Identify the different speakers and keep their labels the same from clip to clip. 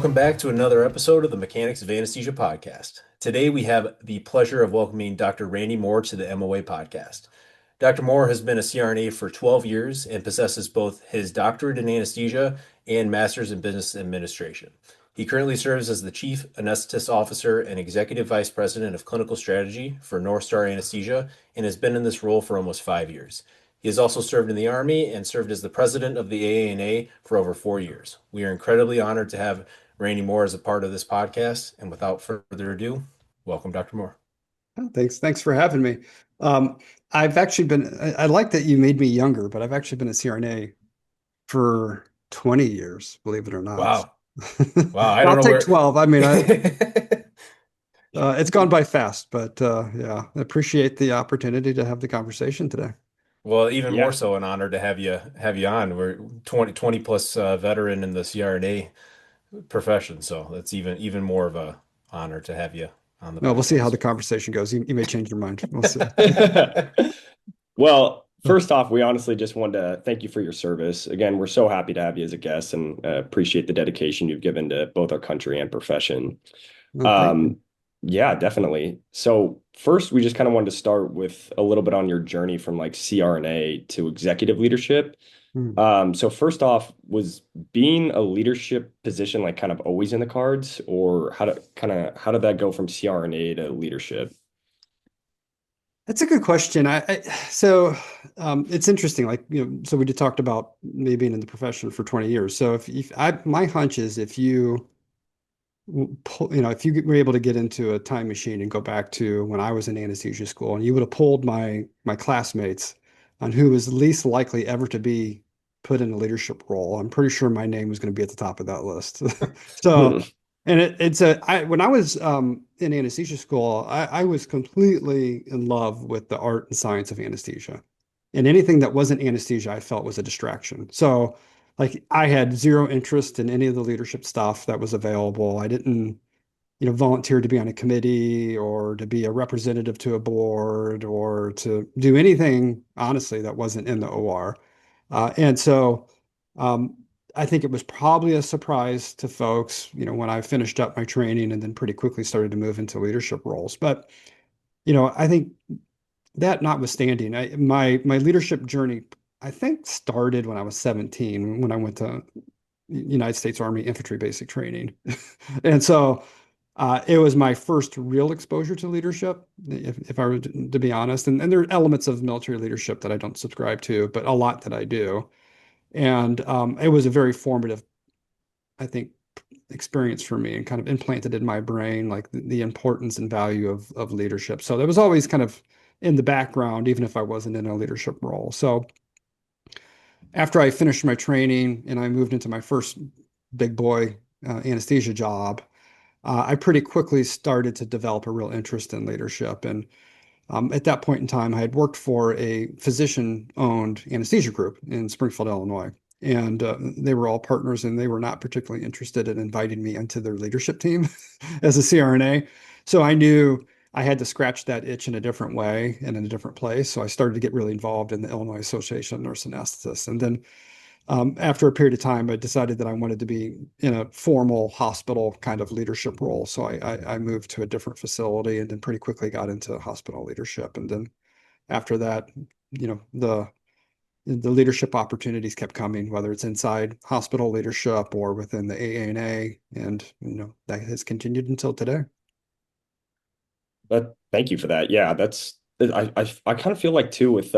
Speaker 1: Welcome back to another episode of the Mechanics of Anesthesia podcast. Today we have the pleasure of welcoming Dr. Randy Moore to the MOA podcast. Dr. Moore has been a CRNA for 12 years and possesses both his doctorate in anesthesia and master's in business administration. He currently serves as the Chief Anesthetist Officer and Executive Vice President of Clinical Strategy for North Star Anesthesia and has been in this role for almost 5 years. He has also served in the Army and served as the president of the AANA for over 4 years. We are incredibly honored to have Randy Moore as a part of this podcast. And without further ado, welcome, Dr. Moore.
Speaker 2: Oh, thanks for having me. I've actually I like that you made me younger, but I've actually been a CRNA for 20 years, believe it or not.
Speaker 1: Wow. Wow. I
Speaker 2: I'll
Speaker 1: don't know
Speaker 2: take
Speaker 1: where.
Speaker 2: 12. I mean, it's gone by fast, but yeah, I appreciate the opportunity to have the conversation today.
Speaker 1: Well, even more
Speaker 3: Yeah,
Speaker 1: so an honor to have you on. We're 20 plus veteran in the CRNA profession, so that's even more of a honor to have you on the
Speaker 2: Well, we'll see how the
Speaker 1: podcast.
Speaker 2: conversation goes. You may change your mind. We'll see.
Speaker 3: Well, first off, we honestly just wanted to thank you for your service. Again, we're so happy to have you as a guest and appreciate the dedication you've given to both our country and profession.
Speaker 2: Well, thank you.
Speaker 3: Um, yeah, definitely. So first, we just kind of wanted to start with a little bit on your journey from like CRNA to executive leadership.
Speaker 2: Hmm.
Speaker 3: So first off, was being a leadership position like kind of always in the cards, or how did that go from CRNA to leadership?
Speaker 2: That's a good question. So it's interesting. Like, so we just talked about me being in the profession for 20 years. So my hunch is if you if you were able to get into a time machine and go back to when I was in anesthesia school, and you would have polled my classmates on who was least likely ever to be put in a leadership role, I'm pretty sure my name was going to be at the top of that list. So, and when I was in anesthesia school, I was completely in love with the art and science of anesthesia, and anything that wasn't anesthesia, I felt was a distraction. So like I had zero interest in any of the leadership stuff that was available. I didn't, volunteer to be on a committee or to be a representative to a board or to do anything, honestly, that wasn't in the OR. And so um, I think it was probably a surprise to folks, when I finished up my training and then pretty quickly started to move into leadership roles. But, I think that notwithstanding, my leadership journey, I think, started when I was 17, when I went to United States Army infantry basic training. And so it was my first real exposure to leadership, if I were to be honest. And there are elements of military leadership that I don't subscribe to, but a lot that I do. And it was a very formative, I think, experience for me and kind of implanted in my brain like the importance and value of leadership. So that was always kind of in the background, even if I wasn't in a leadership role. So after I finished my training and I moved into my first big boy anesthesia job, I pretty quickly started to develop a real interest in leadership. And at that point in time, I had worked for a physician-owned anesthesia group in Springfield, Illinois. And they were all partners, and they were not particularly interested in inviting me into their leadership team as a CRNA. So I knew I had to scratch that itch in a different way and in a different place. So I started to get really involved in the Illinois Association of Nurse Anesthetists. And then after a period of time, I decided that I wanted to be in a formal hospital kind of leadership role. So I moved to a different facility and then pretty quickly got into hospital leadership. And then after that, the leadership opportunities kept coming, whether it's inside hospital leadership or within the AANA. And, that has continued until today.
Speaker 3: But thank you for that. Yeah, I kind of feel like too with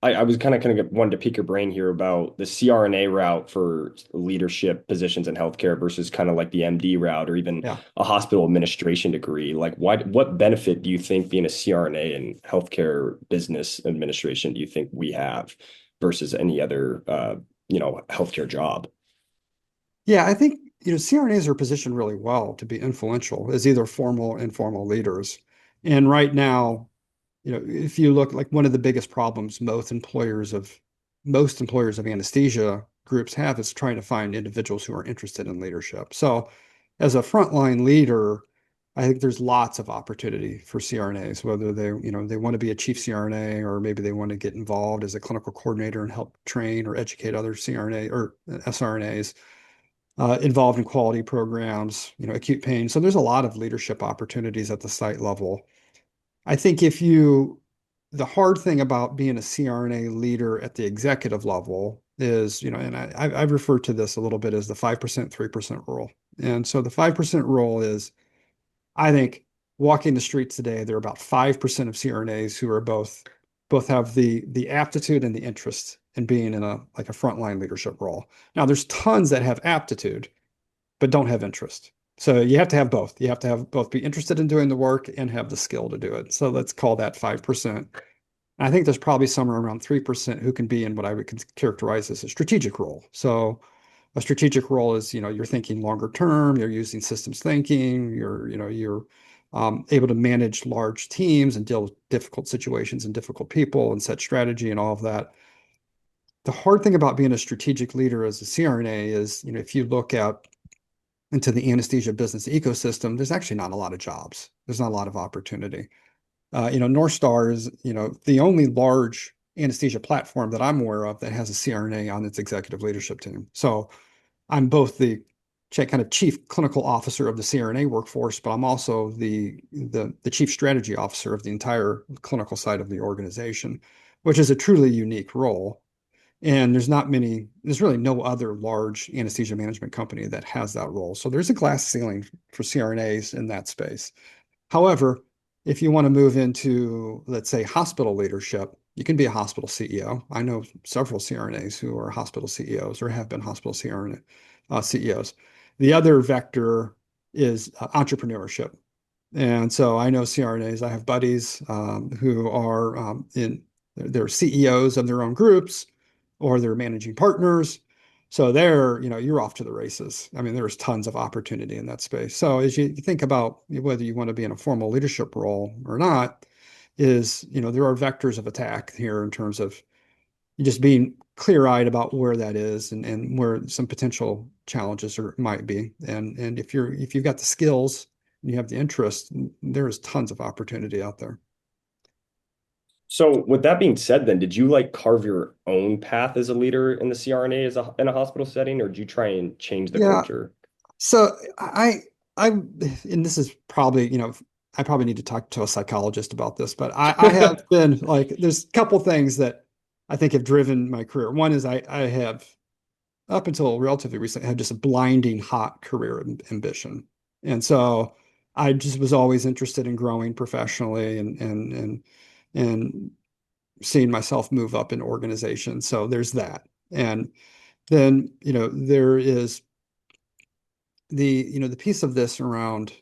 Speaker 3: I was kind of wanted to pick your brain here about the CRNA route for leadership positions in healthcare versus kind of like the MD route or even
Speaker 2: Yeah.
Speaker 3: a hospital administration degree. Like, what benefit do you think being a CRNA in healthcare business administration do you think we have versus any other healthcare job?
Speaker 2: Yeah, I think, CRNAs are positioned really well to be influential as either formal or informal leaders. And right now, if you look, like, one of the biggest problems most employers of anesthesia groups have is trying to find individuals who are interested in leadership. So as a frontline leader, I think there's lots of opportunity for CRNAs, whether they want to be a chief CRNA or maybe they want to get involved as a clinical coordinator and help train or educate other CRNA or SRNAs. involved in quality programs, acute pain. So there's a lot of leadership opportunities at the site level. I think the hard thing about being a CRNA leader at the executive level is, and I've referred to this a little bit as the 5%, 3% rule. And so the 5% rule is, I think, walking the streets today, there are about 5% of CRNAs who are both have the aptitude and the interest in being in a frontline leadership role. Now, there's tons that have aptitude, but don't have interest. So you have to have both. You have to have both be interested in doing the work and have the skill to do it. So let's call that 5%. And I think there's probably somewhere around 3% who can be in what I would characterize as a strategic role. So a strategic role is, you're thinking longer term, you're using systems thinking, you're able to manage large teams and deal with difficult situations and difficult people and set strategy and all of that. The hard thing about being a strategic leader as a CRNA is, if you look out into the anesthesia business ecosystem, there's actually not a lot of jobs. There's not a lot of opportunity. North Star is, the only large anesthesia platform that I'm aware of that has a CRNA on its executive leadership team. So I'm both the kind of chief clinical officer of the CRNA workforce, but I'm also the chief strategy officer of the entire clinical side of the organization, which is a truly unique role. And there's really no other large anesthesia management company that has that role. So there's a glass ceiling for CRNAs in that space. However, if you want to move into, let's say, hospital leadership, you can be a hospital CEO. I know several CRNAs who are hospital CEOs or have been hospital CRNA CEOs. The other vector is entrepreneurship. And so I know CRNAs. I have buddies who are they're CEOs of their own groups or they're managing partners. So you're off to the races. I mean, there's tons of opportunity in that space. So as you think about whether you want to be in a formal leadership role or not, there are vectors of attack here in terms of just being clear-eyed about where that is and where some potential challenges might be. And if you've got the skills and you have the interest, there is tons of opportunity out there.
Speaker 3: So with that being said, then did you like carve your own path as a leader in the CRNA in a hospital setting, or did you try and change the
Speaker 2: Yeah.
Speaker 3: culture?
Speaker 2: So and this is probably, I probably need to talk to a psychologist about this, but I have been there's a couple things that I think have driven my career. One is I have, up until relatively recently, had just a blinding hot career ambition. And so I just was always interested in growing professionally and seeing myself move up in organizations. So there's that. And then, there is the piece of this around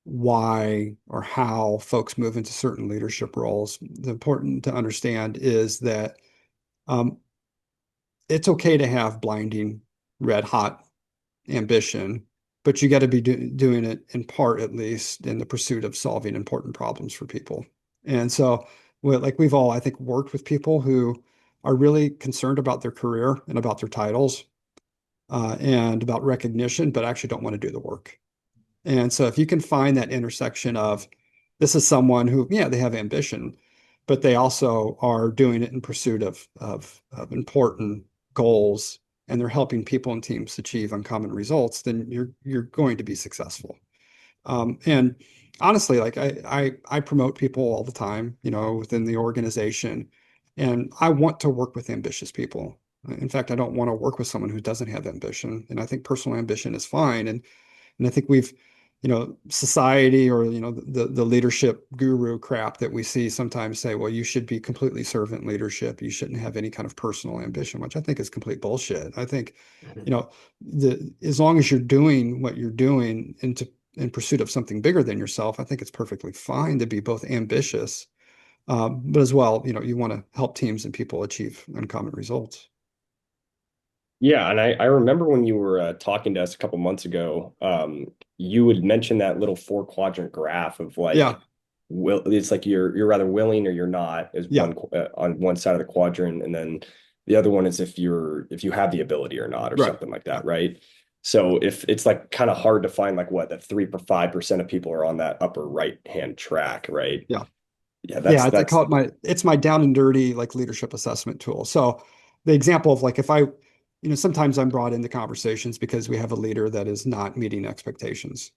Speaker 2: why or how folks move into certain leadership roles. The important to understand is that um, it's okay to have blinding, red hot ambition, but you got to be doing it in part, at least, in the pursuit of solving important problems for people. And so, we've all, I think, worked with people who are really concerned about their career and about their titles and about recognition, but actually don't want to do the work. And so if you can find that intersection of this is someone who, yeah, they have ambition, but they also are doing it in pursuit of important goals and they're helping people and teams achieve uncommon results, then you're going to be successful. And honestly, I promote people all the time, within the organization, and I want to work with ambitious people. In fact, I don't want to work with someone who doesn't have ambition. And I think personal ambition is fine. And I think society or, the leadership guru crap that we see sometimes say, well, you should be completely servant leadership. You shouldn't have any kind of personal ambition, which I think is complete bullshit. I think, as long as you're doing what you're doing in pursuit of something bigger than yourself, I think it's perfectly fine to be both ambitious, but as well, you want to help teams and people achieve uncommon results.
Speaker 3: Yeah, and I remember when you were talking to us a couple months ago, you would mention that little four quadrant graph of
Speaker 2: Yeah,
Speaker 3: it's like you're rather willing or you're not is
Speaker 2: yeah,
Speaker 3: on one side of the quadrant, and then the other one is if you have the ability or not or
Speaker 2: right.
Speaker 3: something like
Speaker 2: Yeah,
Speaker 3: that, right? So if it's like kind of hard to find like what that 3 or 5% of people are on that upper right hand track, right?
Speaker 2: yeah.
Speaker 3: Yeah,
Speaker 2: Yeah, I
Speaker 3: that's
Speaker 2: call it's my down and dirty leadership assessment tool. So the example of if I sometimes I'm brought into conversations because we have a leader that is not meeting expectations.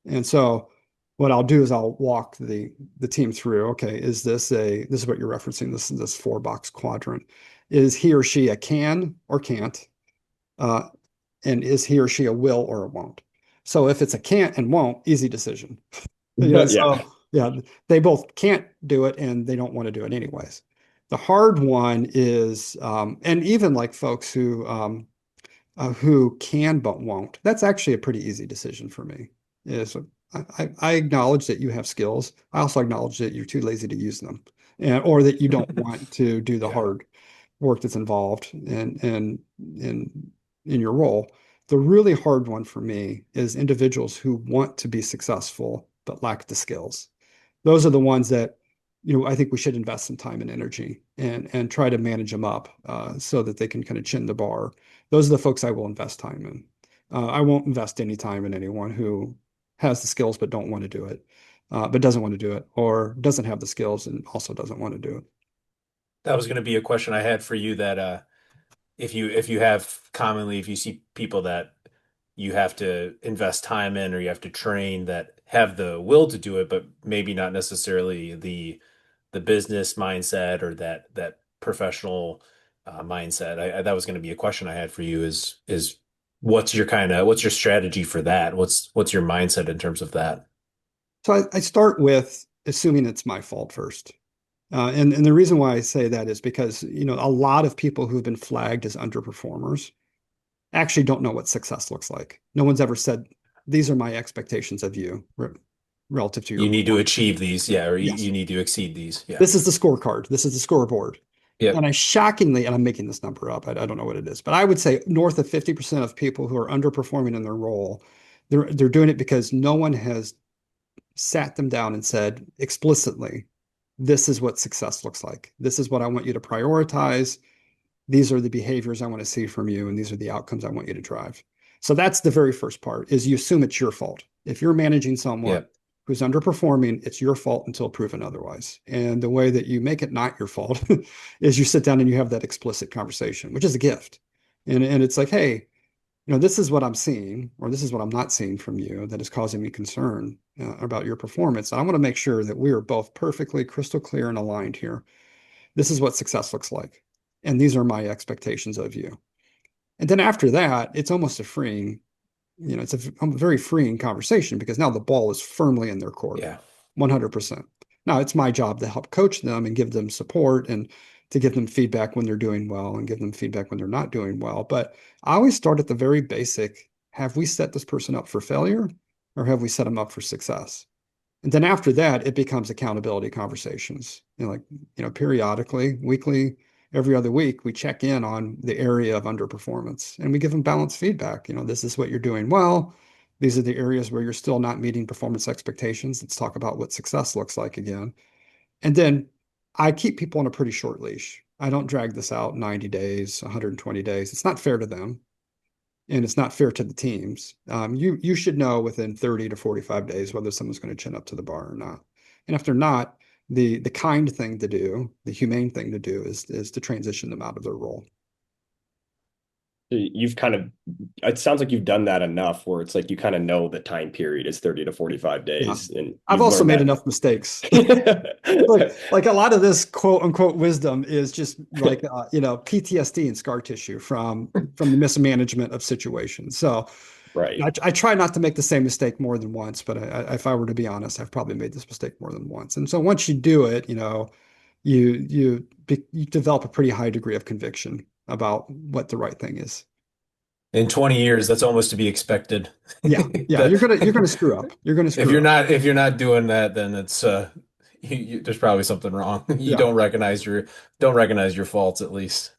Speaker 2: And so what I'll do is I'll walk the team through, okay, this is what you're referencing, this 4-box quadrant. Is he or she a can or can't? Uh, and is he or she a will or a won't? So if it's a can't and won't, easy decision.
Speaker 3: Yeah.
Speaker 2: So yeah, they both can't do it and they don't want to do it anyways. The hard one is, and even like folks who can but won't. That's actually a pretty easy decision for me. Is I acknowledge that you have skills. I also acknowledge that you're too lazy to use them, or that you don't want to do the
Speaker 1: Yeah.
Speaker 2: hard work that's involved in your role. The really hard one for me is individuals who want to be successful but lack the skills. Those are the ones that I think we should invest some time and energy and try to manage them up so that they can kind of chin the bar. Those are the folks I will invest time in. I won't invest any time in anyone who has the skills but don't want to do it, but doesn't want to do it, or doesn't have the skills and also doesn't want to do it.
Speaker 1: That was going to be a question I had for you that if you have commonly if you see people that you have to invest time in or you have to train that have the will to do it, but maybe not necessarily the business mindset or that professional mindset. That was going to be a question I had for you is what's your strategy for that? What's your mindset in terms of that?
Speaker 2: So I start with assuming it's my fault first. And the reason why I say that is because, a lot of people who've been flagged as underperformers actually don't know what success looks like. No one's ever said, these are my expectations of you relative to your
Speaker 1: You need to
Speaker 2: performance.
Speaker 1: achieve these, yeah, or
Speaker 2: Yes.
Speaker 1: you need to exceed these, yeah.
Speaker 2: This is the scorecard. This is the scoreboard. And
Speaker 1: Yep.
Speaker 2: I shockingly, and I'm making this number up, I don't know what it is, but I would say north of 50% of people who are underperforming in their role, they're doing it because no one has sat them down and said explicitly, this is what success looks like. This is what I want you to prioritize. These are the behaviors I want to see from you, and these are the outcomes I want you to drive. So that's the very first part, is you assume it's your fault. If you're managing someone
Speaker 1: Yep.
Speaker 2: who's underperforming, it's your fault until proven otherwise. And the way that you make it not your fault is you sit down and you have that explicit conversation, which is a gift. And it's like, hey, this is what I'm seeing, or this is what I'm not seeing from you that is causing me concern about your performance. I want to make sure that we are both perfectly crystal clear and aligned here. This is what success looks like. And these are my expectations of you. And then after that, it's almost a freeing, it's a very freeing conversation because now the ball is firmly in their court,
Speaker 1: Yeah.
Speaker 2: 100%. Now it's my job to help coach them and give them support and to give them feedback when they're doing well and give them feedback when they're not doing well. But I always start at the very basic. Have we set this person up for failure or have we set them up for success? And then after that, it becomes accountability conversations. Periodically, weekly, every other week, we check in on the area of underperformance and we give them balanced feedback. This is what you're doing well. These are the areas where you're still not meeting performance expectations. Let's talk about what success looks like again. And then I keep people on a pretty short leash. I don't drag this out 90 days, 120 days. It's not fair to them and it's not fair to the teams. You should know within 30 to 45 days whether someone's going to chin up to the bar or not. And if they're not, the kind thing to do, the humane thing to do is to transition them out of their role.
Speaker 3: You've kind of, it sounds like you've done that enough where it's like you kind of know the time period is 30 to 45
Speaker 2: Yeah.
Speaker 3: days and
Speaker 2: I've
Speaker 3: you've
Speaker 2: also
Speaker 3: learned
Speaker 2: made
Speaker 3: that.
Speaker 2: enough mistakes. Like a lot of this quote unquote wisdom is just like PTSD and scar tissue from the mismanagement of situations. So
Speaker 3: Right.
Speaker 2: I try not to make the same mistake more than once, but if I were to be honest, I've probably made this mistake more than once. And so once you do it, you develop a pretty high degree of conviction about what the right thing is.
Speaker 1: In 20 years, that's almost to be expected.
Speaker 2: Yeah, yeah,
Speaker 1: That
Speaker 2: you're gonna screw up. You're gonna
Speaker 1: if
Speaker 2: screw
Speaker 1: you're
Speaker 2: up.
Speaker 1: not doing that, then it's there's probably something wrong. You
Speaker 2: Yeah,
Speaker 1: don't recognize your faults at least.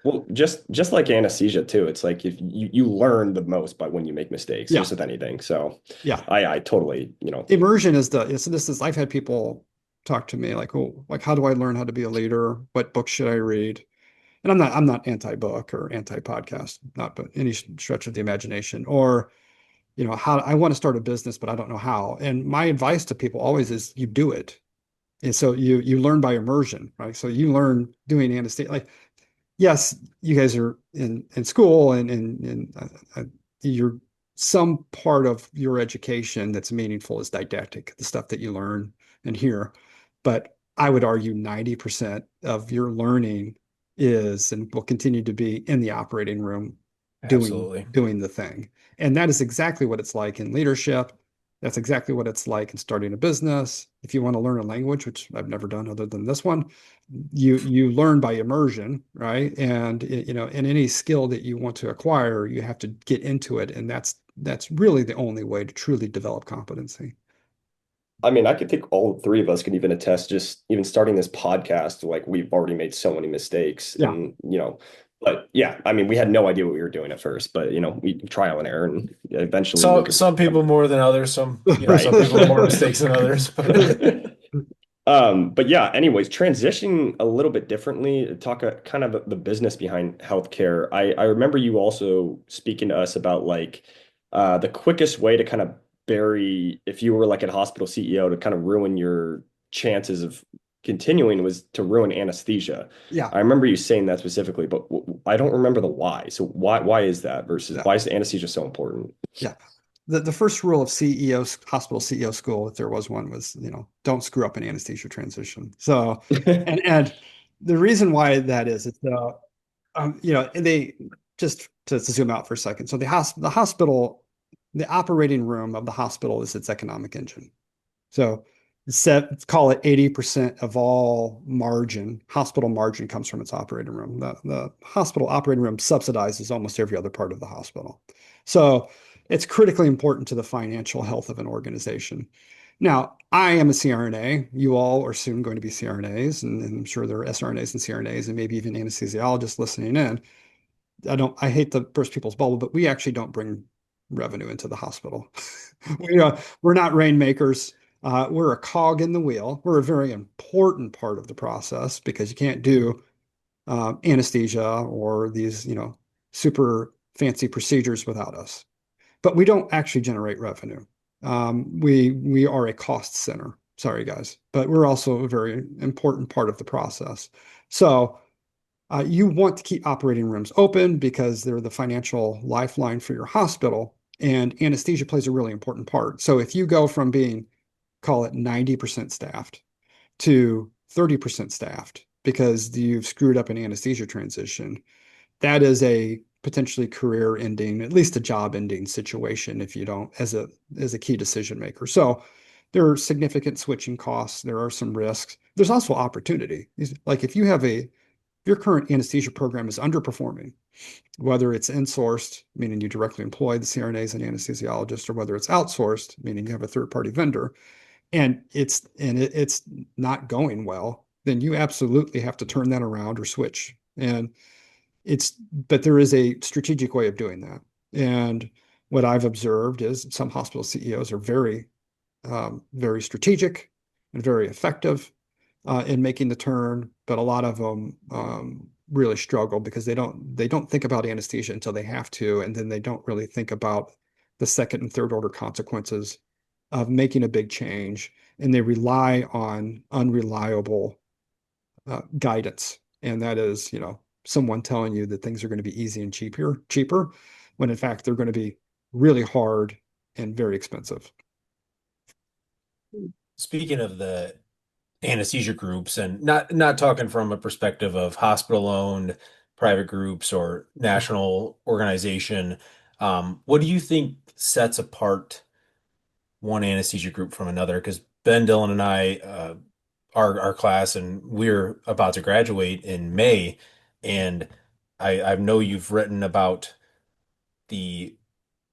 Speaker 3: Well, just like anesthesia too, it's like if you learn the most by when you make mistakes,
Speaker 2: yeah,
Speaker 3: just with anything. So
Speaker 2: yeah.
Speaker 3: I totally,
Speaker 2: Immersion is so this is I've had people talk to me like, oh, like how do I learn how to be a leader? What books should I read? And I'm not anti-book or anti-podcast, not by any stretch of the imagination. Or, how I want to start a business, but I don't know how. And my advice to people always is you do it. And so you learn by immersion, right? So you learn doing anesthesia. Like yes, you guys are in school and you're some part of your education that's meaningful is didactic, the stuff that you learn and hear. But I would argue 90% of your learning is and will continue to be in the operating room
Speaker 1: Absolutely.
Speaker 2: doing the thing. And that is exactly what it's like in leadership. That's exactly what it's like in starting a business. If you want to learn a language, which I've never done other than this one, you learn by immersion, right? And you know, in any skill that you want to acquire, you have to get into it, and that's really the only way to truly develop competency.
Speaker 3: I mean, I could think all three of us can even attest, just even starting this podcast, like we've already made so many mistakes.
Speaker 2: Yeah.
Speaker 3: And, but yeah, I mean, we had no idea what we were doing at first, but, we trial and error and eventually
Speaker 1: So
Speaker 3: look at,
Speaker 1: some people more than others,
Speaker 3: right.
Speaker 1: some people more mistakes than others. But
Speaker 3: But yeah, anyways, transition a little bit differently, talk kind of the business behind healthcare. I remember you also speaking to us about like the quickest way to kind of bury, if you were like a hospital CEO, to kind of ruin your chances of continuing was to ruin anesthesia.
Speaker 2: Yeah.
Speaker 3: I remember you saying that specifically, but I don't remember the why. So why is that versus
Speaker 2: Yeah.
Speaker 3: why is anesthesia so important?
Speaker 2: Yeah. The first rule of CEOs, hospital CEO school, if there was one, was, don't screw up an anesthesia transition. So, and the reason why that is, it's and they just to zoom out for a second. So the hospital, the operating room of the hospital is its economic engine. So call it 80% of all margin, hospital margin comes from its operating room. The hospital operating room subsidizes almost every other part of the hospital. So it's critically important to the financial health of an organization. Now, I am a CRNA. You all are soon going to be CRNAs, and I'm sure there are SRNAs and CRNAs, and maybe even anesthesiologists listening in. I hate to burst people's bubble, but we actually don't bring revenue into the hospital. We're not rainmakers. We're a cog in the wheel. We're a very important part of the process because you can't do anesthesia or these, super fancy procedures without us. But we don't actually generate revenue. We are a cost center. Sorry, guys, but we're also a very important part of the process. So you want to keep operating rooms open because they're the financial lifeline for your hospital, and anesthesia plays a really important part. So if you go from being, call it 90% staffed to 30% staffed because you've screwed up an anesthesia transition, that is a potentially career ending, at least a job ending situation if you don't, as a key decision maker. So there are significant switching costs. There are some risks. There's also opportunity. Like if your current anesthesia program is underperforming, whether it's insourced, meaning you directly employ the CRNAs and anesthesiologists, or whether it's outsourced, meaning you have a third-party vendor, and it's not going well, then you absolutely have to turn that around or switch. But there is a strategic way of doing that. And what I've observed is some hospital CEOs are very, very strategic and very effective in making the turn, but a lot of them really struggle because they don't think about anesthesia until they have to, and then they don't really think about the second and third order consequences of making a big change, and they rely on unreliable guidance, and that is, someone telling you that things are going to be easy and cheaper, when in fact they're going to be really hard and very expensive.
Speaker 1: speaking of the anesthesia groups, and not talking from a perspective of hospital-owned private groups or national organization, what do you think sets apart one anesthesia group from another? Because Ben Dillon and I, our class, and we're about to graduate in May, and I know you've written about the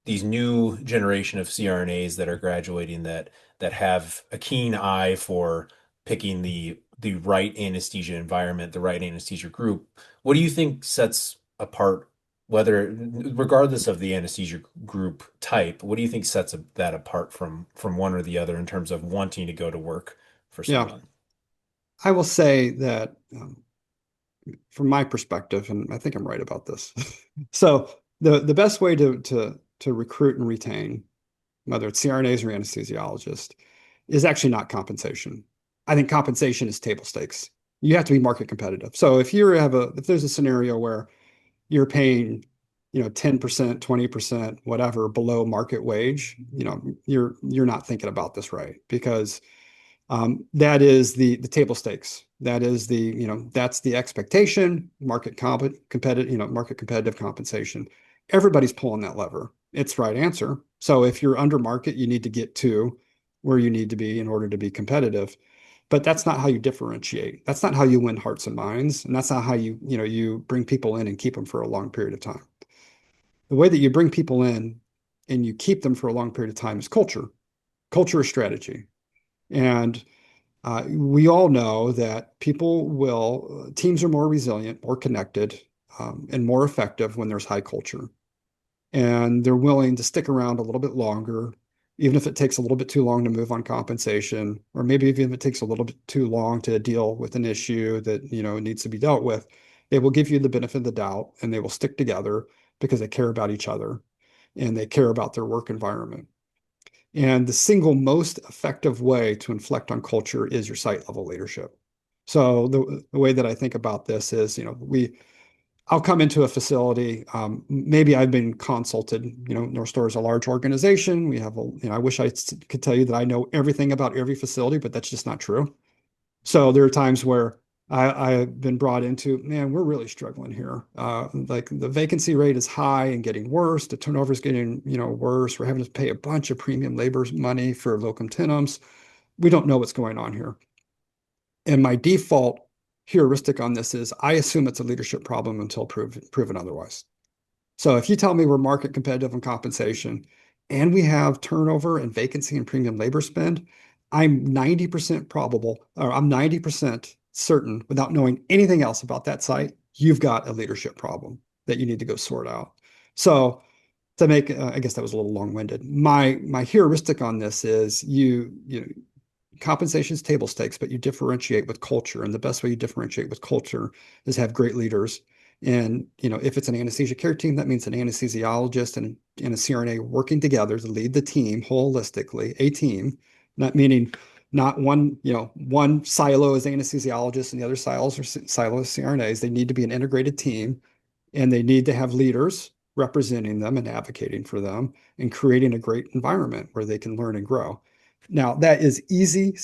Speaker 1: these new generation of CRNAs that are graduating that have a keen eye for picking the right anesthesia environment, the right anesthesia group. What do you think sets apart, whether regardless of the anesthesia group type, what do you think sets that apart from one or the other in terms of wanting to go to work for
Speaker 2: Yeah,
Speaker 1: someone?
Speaker 2: I will say that from my perspective, and I think I'm right about this. So the best way to recruit and retain, whether it's CRNAs or anesthesiologists, is actually not compensation. I think compensation is table stakes. You have to be market competitive. So if there's a scenario where you're paying, 10%, 20%, whatever below market wage, you're not thinking about this right, because that is the table stakes. That is that's the expectation, market competitive compensation. Everybody's pulling that lever. It's the right answer. So if you're under market, you need to get to where you need to be in order to be competitive. But that's not how you differentiate. That's not how you win hearts and minds. And that's not how you bring people in and keep them for a long period of time. The way that you bring people in and you keep them for a long period of time is culture. Culture is strategy. And we all know that teams are more resilient, more connected, and more effective when there's high culture. And they're willing to stick around a little bit longer, even if it takes a little bit too long to move on compensation, or maybe even if it takes a little bit too long to deal with an issue that, needs to be dealt with. They will give you the benefit of the doubt, and they will stick together because they care about each other and they care about their work environment. And the single most effective way to inflect on culture is your site level leadership. So the way that I think about this is, I'll come into a facility. Maybe I've been consulted. North Star is a large organization. We have I wish I could tell you that I know everything about every facility, but that's just not true. So there are times where I've been brought into, man, we're really struggling here. Like the vacancy rate is high and getting worse. The turnover is getting, worse. We're having to pay a bunch of premium labor money for locum tenens. We don't know what's going on here. And my default heuristic on this is I assume it's a leadership problem until proven otherwise. So if you tell me we're market competitive on compensation and we have turnover and vacancy and premium labor spend, I'm 90% probable, or I'm 90% certain, without knowing anything else about that site, you've got a leadership problem that you need to go sort out. So to make, I guess that was a little long-winded. My heuristic on this is compensation is table stakes, but you differentiate with culture. And the best way you differentiate with culture is have great leaders. And, if it's an anesthesia care team, that means an anesthesiologist and a CRNA working together to lead the team holistically, a team, not meaning not one silo is anesthesiologists and the other silos is CRNAs. They need to be an integrated team, and they need to have leaders representing them and advocating for them and creating a great environment where they can learn and grow. Now, that is easy,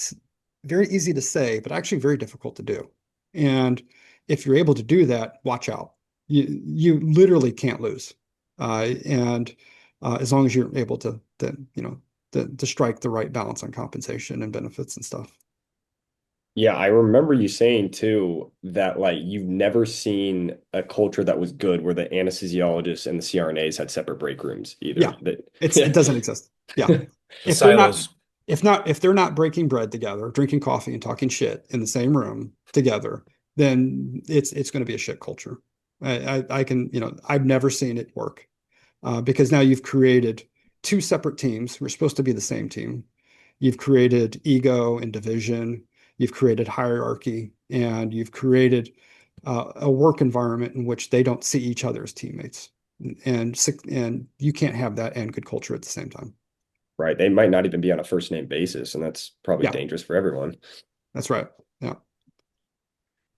Speaker 2: very easy to say, but actually very difficult to do. And if you're able to do that, watch out. You literally can't lose. And as long as you're able to strike the right balance on compensation and benefits and stuff.
Speaker 3: Yeah, I remember you saying too that like you've never seen a culture that was good where the anesthesiologists and the CRNAs had separate break rooms either.
Speaker 2: Yeah, it doesn't exist. Yeah.
Speaker 1: The silos.
Speaker 2: If they're not breaking bread together, drinking coffee and talking shit in the same room together, then it's going to be a shit culture. I can, I've never seen it work because now you've created two separate teams. We're supposed to be the same team. You've created ego and division. You've created hierarchy, and you've created a work environment in which they don't see each other as teammates. And you can't have that and good culture at the same time.
Speaker 3: Right. They might not even be on a first name basis, and that's probably dangerous for everyone.
Speaker 2: That's right. Yeah.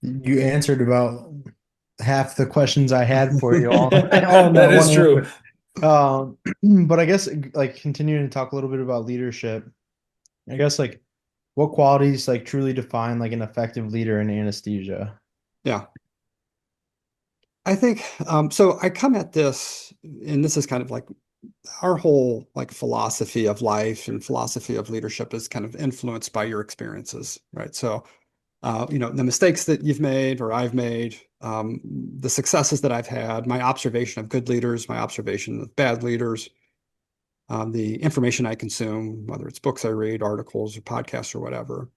Speaker 4: You answered about half the questions I had for you all.
Speaker 1: That is true.
Speaker 4: But I guess like continuing to talk a little bit about leadership, I guess like what qualities like truly define like an effective leader in anesthesia?
Speaker 2: Yeah. I think so I come at this, and this is kind of like our whole like philosophy of life and philosophy of leadership is kind of influenced by your experiences, right? So the mistakes that you've made or I've made, the successes that I've had, my observation of good leaders, my observation of bad leaders, the information I consume, whether it's books I read, articles or podcasts or whatever.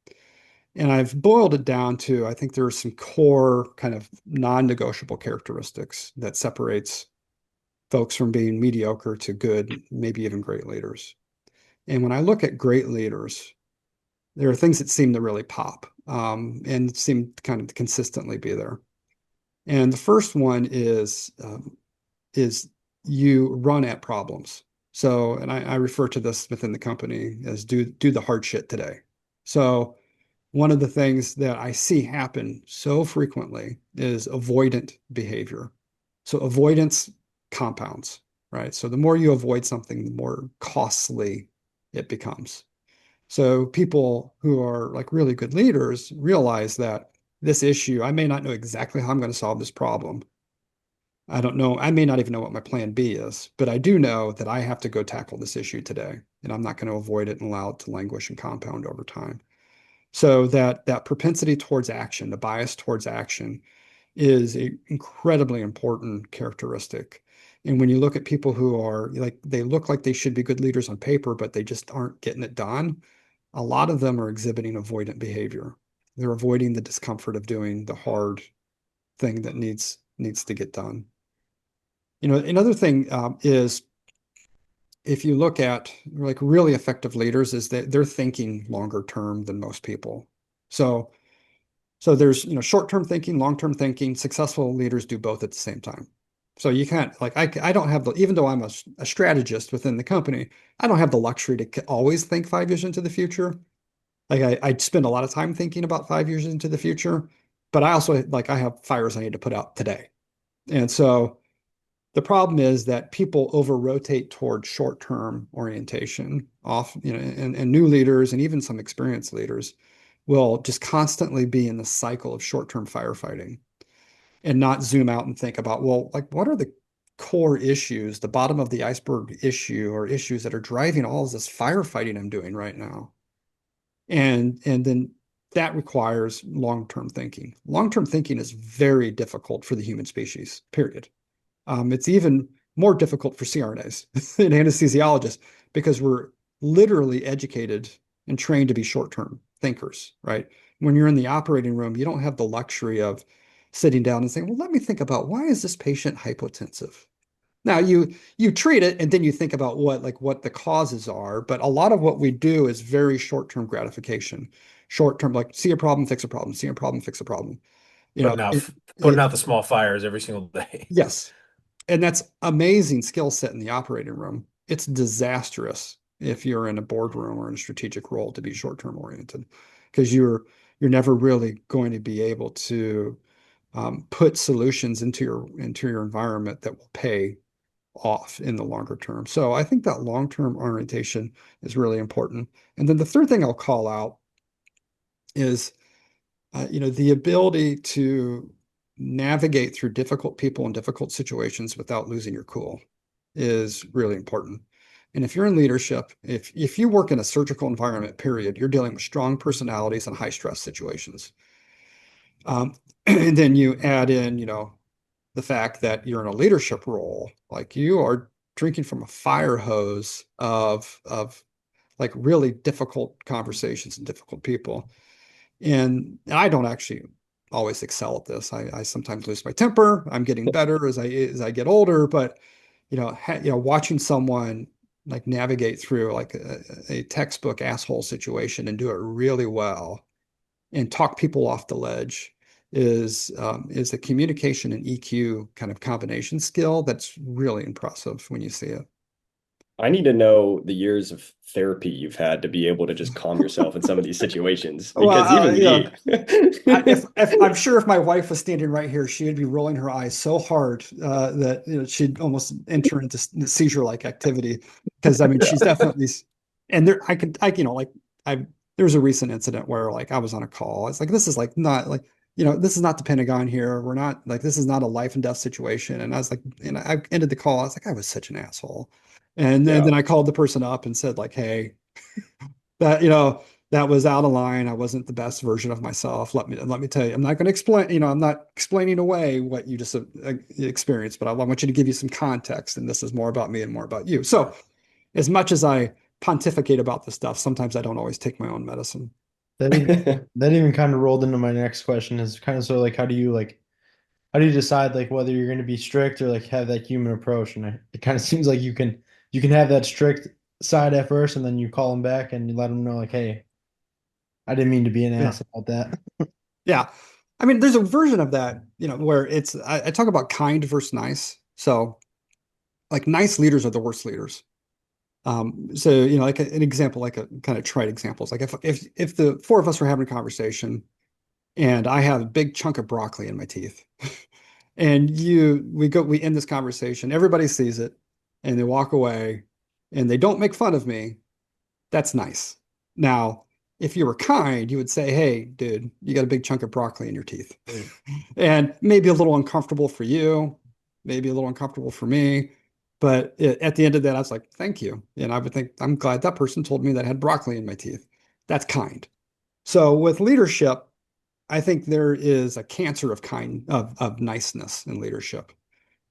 Speaker 2: And I've boiled it down to, I think there are some core kind of non-negotiable characteristics that separates folks from being mediocre to good, maybe even great leaders. And when I look at great leaders, there are things that seem to really pop and seem to kind of consistently be there. And the first one is you run at problems. So, and I refer to this within the company as do the hard shit today. So, one of the things that I see happen so frequently is avoidant behavior. So avoidance compounds, right? So the more you avoid something, the more costly it becomes. So people who are like really good leaders realize that this issue, I may not know exactly how I'm going to solve this problem. I don't know. I may not even know what my plan B is, but I do know that I have to go tackle this issue today, and I'm not going to avoid it and allow it to languish and compound over time. So that propensity towards action, the bias towards action, is an incredibly important characteristic. And when you look at people who are like, they look like they should be good leaders on paper, but they just aren't getting it done, a lot of them are exhibiting avoidant behavior. They're avoiding the discomfort of doing the hard thing that needs to get done. Another thing is if you look at like really effective leaders is that they're thinking longer term than most people. So there's, short-term thinking, long-term thinking. Successful leaders do both at the same time. So you can't like I don't have the even though I'm a strategist within the company, I don't have the luxury to always think 5 years into the future. Like I spend a lot of time thinking about 5 years into the future, but I also like I have fires I need to put out today. And so the problem is that people over rotate toward short-term orientation off, and new leaders and even some experienced leaders will just constantly be in the cycle of short-term firefighting and not zoom out and think about, well, like what are the core issues, the bottom of the iceberg issue or issues that are driving all of this firefighting I'm doing right now? And then that requires long-term thinking. Long-term thinking is very difficult for the human species, period. It's even more difficult for CRNAs and anesthesiologists because we're literally educated and trained to be short-term thinkers, right? When you're in the operating room, you don't have the luxury of sitting down and saying, well, let me think about why is this patient hypotensive? Now you treat it and then you think about what the causes are, but a lot of what we do is very short-term gratification. Short-term, like see a problem, fix a problem, see a problem, fix a problem. You know,
Speaker 1: Putting out
Speaker 2: it,
Speaker 1: putting
Speaker 2: it
Speaker 1: out the small fires every single day.
Speaker 2: yes. And that's amazing skill set in the operating room. It's disastrous if you're in a boardroom or in a strategic role to be short-term oriented, because you're never really going to be able to put solutions into your environment that will pay off in the longer term. So I think that long-term orientation is really important. And then the third thing I'll call out is the ability to navigate through difficult people and difficult situations without losing your cool is really important. And if you're in leadership, if you work in a surgical environment, period, you're dealing with strong personalities and high stress situations. And then you add in, the fact that you're in a leadership role, like you are drinking from a fire hose of like really difficult conversations and difficult people. And I don't actually always excel at this. I sometimes lose my temper. I'm getting better as I get older, but watching someone like navigate through like a textbook asshole situation and do it really well and talk people off the ledge is a communication and EQ kind of combination skill that's really impressive when you see it.
Speaker 3: I need to know the years of therapy you've had to be able to just calm yourself in some of these situations
Speaker 2: Well,
Speaker 3: because even me.
Speaker 2: if I'm sure if my wife was standing right here, she would be rolling her eyes so hard that she'd almost enter into seizure-like activity. Because I mean, she's definitely, and there like there was a recent incident where like I was on a call. It's like this is like not like this is not the Pentagon here. We're not like this is not a life and death situation. And I was like, and I ended the call. I was like, I was such an asshole. And then,
Speaker 3: Yeah.
Speaker 2: then I called the person up and said like, hey, that that was out of line. I wasn't the best version of myself. Let me tell you, I'm not going to explain, I'm not explaining away what you just experienced, but I want you to give you some context. And this is more about me and more about you. So as much as I pontificate about this stuff, sometimes I don't always take my own medicine.
Speaker 4: That even kind of rolled into my next question is kind of so like how do you decide like whether you're going to be strict or like have that human approach? And it kind of seems like you can have that strict side at first and then you call them back and you let them know like, hey, I didn't mean to be an
Speaker 2: Yeah.
Speaker 4: ass about that.
Speaker 2: Yeah. I mean, there's a version of that, where I talk about kind versus nice. So like nice leaders are the worst leaders. So, like an example, like a kind of trite examples, like if the four of us were having a conversation and I have a big chunk of broccoli in my teeth, and we end this conversation, everybody sees it, and they walk away, and they don't make fun of me. That's nice. Now, if you were kind, you would say, "Hey, dude, you got a big chunk of broccoli in your teeth," and maybe a little uncomfortable for you, maybe a little uncomfortable for me. But at the end of that, I was like, thank you. And I would think, I'm glad that person told me that I had broccoli in my teeth. That's kind. So with leadership, I think there is a cancer of niceness in leadership,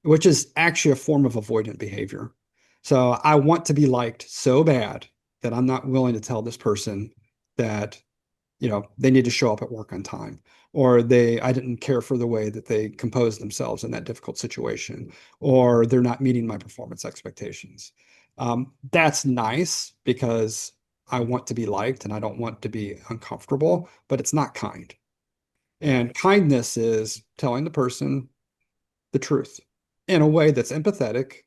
Speaker 2: which is actually a form of avoidant behavior. So I want to be liked so bad that I'm not willing to tell this person that they need to show up at work on time, or I didn't care for the way that they composed themselves in that difficult situation, or they're not meeting my performance expectations. That's nice because I want to be liked and I don't want to be uncomfortable, but it's not kind. And kindness is telling the person the truth in a way that's empathetic,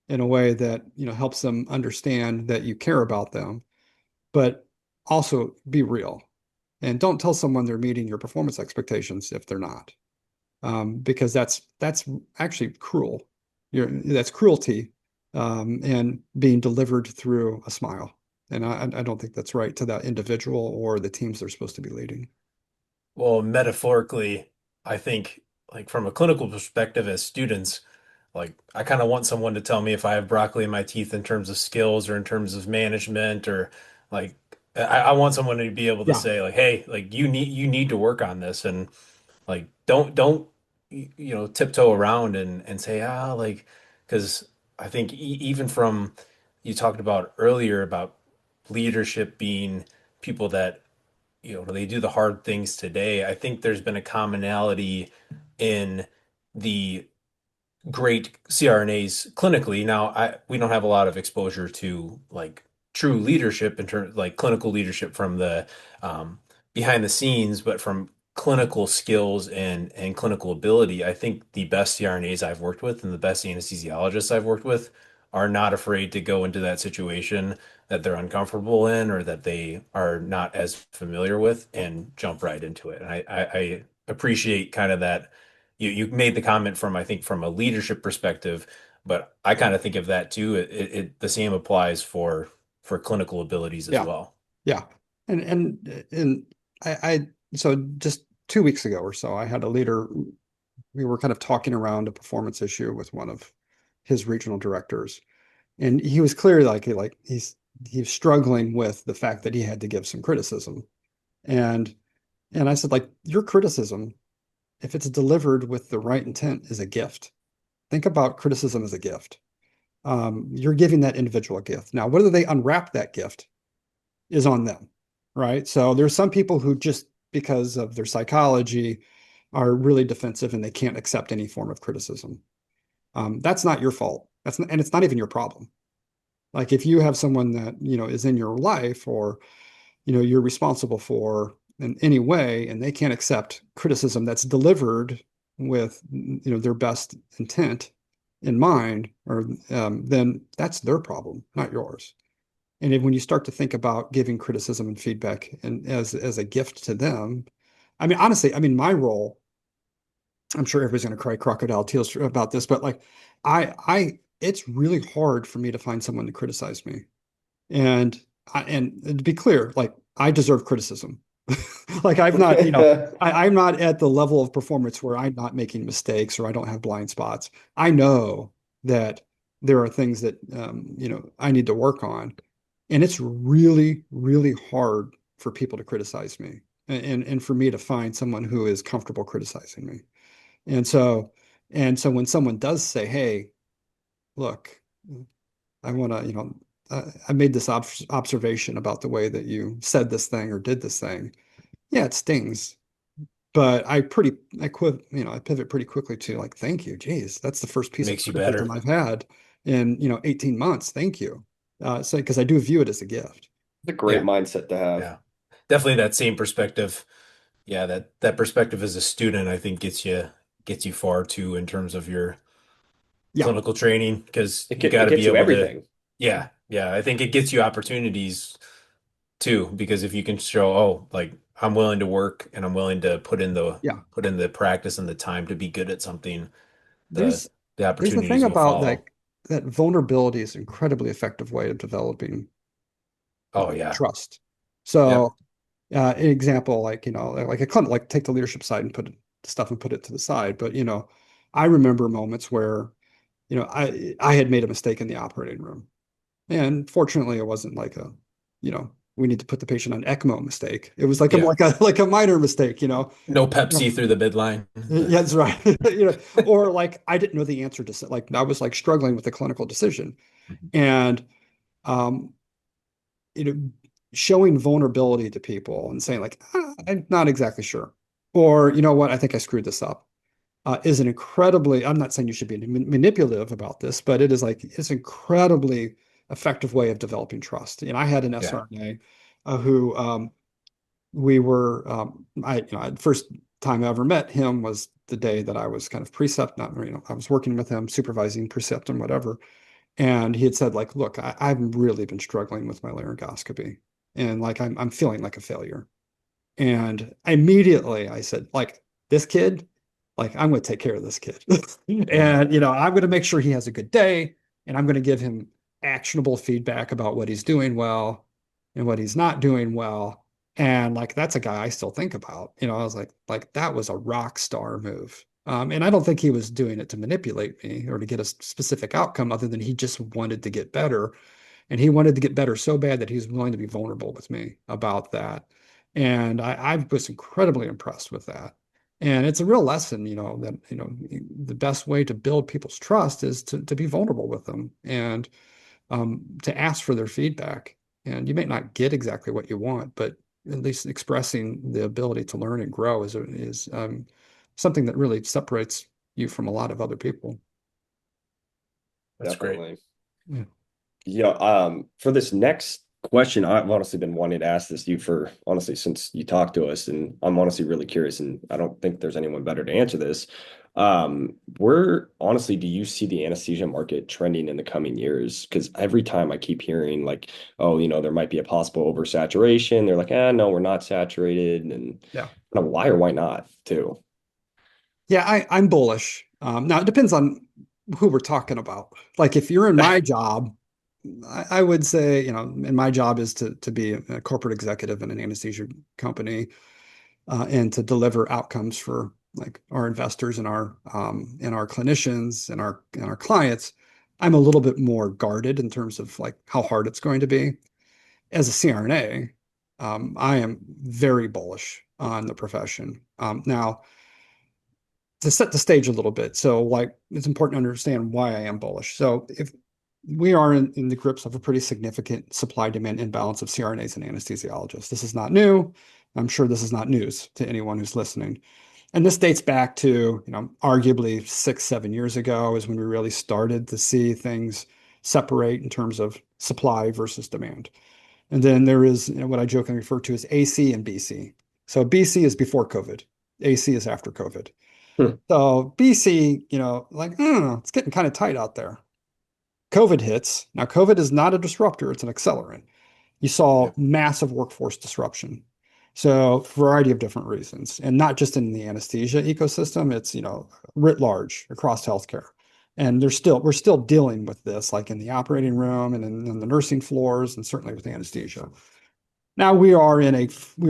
Speaker 2: in a way that helps them understand that you care about them, but also be real. And don't tell someone they're meeting your performance expectations if they're not, because that's actually cruel. That's cruelty, and being delivered through a smile. And I don't think that's right to that individual or the teams they're supposed to be leading.
Speaker 1: Well, metaphorically, I think like from a clinical perspective as students, like I kind of want someone to tell me if I have broccoli in my teeth in terms of skills or in terms of management or like I want someone to be able to
Speaker 2: Yeah,
Speaker 1: say like, hey, like you need to work on this and like don't tiptoe around and say like because I think even from you talked about earlier about leadership being people that they do the hard things today. I think there's been a commonality in the great CRNAs clinically. Now, we don't have a lot of exposure to like true leadership in terms like clinical leadership from the behind the scenes, but from clinical skills and clinical ability. I think the best CRNAs I've worked with and the best anesthesiologists I've worked with are not afraid to go into that situation that they're uncomfortable in or that they are not as familiar with and jump right into it. And I appreciate kind of that you made the comment from I think from a leadership perspective, but I kind of think of that too. The same applies for clinical abilities as
Speaker 2: yeah,
Speaker 1: well.
Speaker 2: yeah. And I so just 2 weeks ago or so, I had a leader. We were kind of talking around a performance issue with one of his regional directors, and he was clearly like he's struggling with the fact that he had to give some criticism. And and I said, like, your criticism, if it's delivered with the right intent, is a gift. Think about criticism as a gift. You're giving that individual a gift. Now, whether they unwrap that gift is on them, right? So there's some people who just because of their psychology are really defensive and they can't accept any form of criticism. That's not your fault. And it's not even your problem. Like if you have someone that, is in your life or, you're responsible for in any way, and they can't accept criticism that's delivered with, their best intent in mind, or then that's their problem, not yours. And when you start to think about giving criticism and feedback and as a gift to them, I mean, honestly, I mean, my role, I'm sure everybody's going to cry crocodile tears about this, but like, it's really hard for me to find someone to criticize me. And to be clear, like I deserve criticism. Like I'm not, I'm not at the level of performance where I'm not making mistakes or I don't have blind spots. I know that there are things that I need to work on, and it's really, really hard for people to criticize me, and for me to find someone who is comfortable criticizing me. And so, when someone does say, "Hey, look, I want to, I made this observation about the way that you said this thing or did this thing." Yeah, it stings, but I pivot pretty quickly to like, thank you. Geez, that's the first piece of
Speaker 1: Makes you
Speaker 2: criticism
Speaker 1: better.
Speaker 2: I've had in, 18 months. Thank you. So because I do view it as a gift.
Speaker 3: It's a great
Speaker 1: Yeah,
Speaker 3: mindset to have.
Speaker 1: yeah. Definitely that same perspective. Yeah, that perspective as a student, I think gets you far too in terms of your
Speaker 2: Yeah,
Speaker 1: clinical training because
Speaker 3: It
Speaker 1: you
Speaker 3: get,
Speaker 1: got
Speaker 3: it
Speaker 1: to
Speaker 3: gets
Speaker 1: be
Speaker 3: you
Speaker 1: able to,
Speaker 3: everything.
Speaker 1: yeah, Yeah, I think it gets you opportunities too, because if you can show, oh, like I'm willing to work and I'm willing to
Speaker 2: Yeah.
Speaker 1: put in the practice and the time to be good at something, the
Speaker 2: There's
Speaker 1: the
Speaker 2: there's the thing
Speaker 1: opportunities will
Speaker 2: about that
Speaker 1: follow.
Speaker 2: that vulnerability is an incredibly effective way of developing
Speaker 1: Oh yeah.
Speaker 2: trust.
Speaker 1: Yep.
Speaker 2: So, an example, like, like a client, like take the leadership side and put stuff and put it to the side. But, I remember moments where, I had made a mistake in the operating room. And fortunately, it wasn't like we need to put the patient on ECMO mistake. It was like a
Speaker 1: Yeah.
Speaker 2: like a minor mistake.
Speaker 1: No Pepsi through the midline.
Speaker 2: Yeah, that's right. Or like I didn't know the answer to like I was like struggling with a clinical decision. And um, you know, showing vulnerability to people and saying like, I'm not exactly sure. Or, you know what, I think I screwed this up. Is an incredibly, I'm not saying you should be manipulative about this, but it's incredibly effective way of developing trust. And I had an
Speaker 1: Yeah.
Speaker 2: SRNA who we were, the first time I ever met him was the day that I was kind of precept, not, I was working with him, supervising precept and whatever. And he had said, like, look, I've really been struggling with my laryngoscopy and like I'm feeling like a failure. And immediately I said, like, this kid, like, I'm going to take care of this kid.
Speaker 1: Mhm.
Speaker 2: And, I'm going to make sure he has a good day. And I'm going to give him actionable feedback about what he's doing well and what he's not doing well. And like, that's a guy I still think about. I was like, that was a rock star move. And I don't think he was doing it to manipulate me or to get a specific outcome other than he just wanted to get better. And he wanted to get better so bad that he was willing to be vulnerable with me about that. And I was incredibly impressed with that. And it's a real lesson, that, the best way to build people's trust is to be vulnerable with them and to ask for their feedback. And you may not get exactly what you want, but at least expressing the ability to learn and grow is something that really separates you from a lot of other people.
Speaker 1: That's great.
Speaker 3: Definitely.
Speaker 2: Yeah.
Speaker 3: Yeah, for this next question, I've honestly been wanting to ask this to you for honestly since you talked to us, and I'm honestly really curious, and I don't think there's anyone better to answer this. Where honestly do you see the anesthesia market trending in the coming years? Because every time I keep hearing like, oh, there might be a possible oversaturation. They're like, no, we're not saturated, and
Speaker 2: Yeah.
Speaker 3: why or why not too?
Speaker 2: Yeah, I'm bullish. Now it depends on who we're talking about. Like if you're in my job, I would say, and my job is to be a corporate executive in an anesthesia company, and to deliver outcomes for like our investors and our clinicians and our clients. I'm a little bit more guarded in terms of like how hard it's going to be. As a CRNA, I am very bullish on the profession. Now, to set the stage a little bit. So, like, it's important to understand why I am bullish. So, if we are in the grips of a pretty significant supply demand imbalance of CRNAs and anesthesiologists, this is not new. I'm sure this is not news to anyone who's listening. And this dates back to, arguably 6, 7 years ago is when we really started to see things separate in terms of supply versus demand. And then there is, what I jokingly refer to as AC and BC. So BC is before COVID, AC is after COVID.
Speaker 3: Hmm.
Speaker 2: So BC, like, it's getting kind of tight out there. COVID hits. Now, COVID is not a disruptor, it's an accelerant. You saw
Speaker 1: Yeah.
Speaker 2: massive workforce disruption. So, a variety of different reasons, and not just in the anesthesia ecosystem, it's, writ large across healthcare. And we're still dealing with this, like in the operating room and in the nursing floors, and certainly with anesthesia. Now we are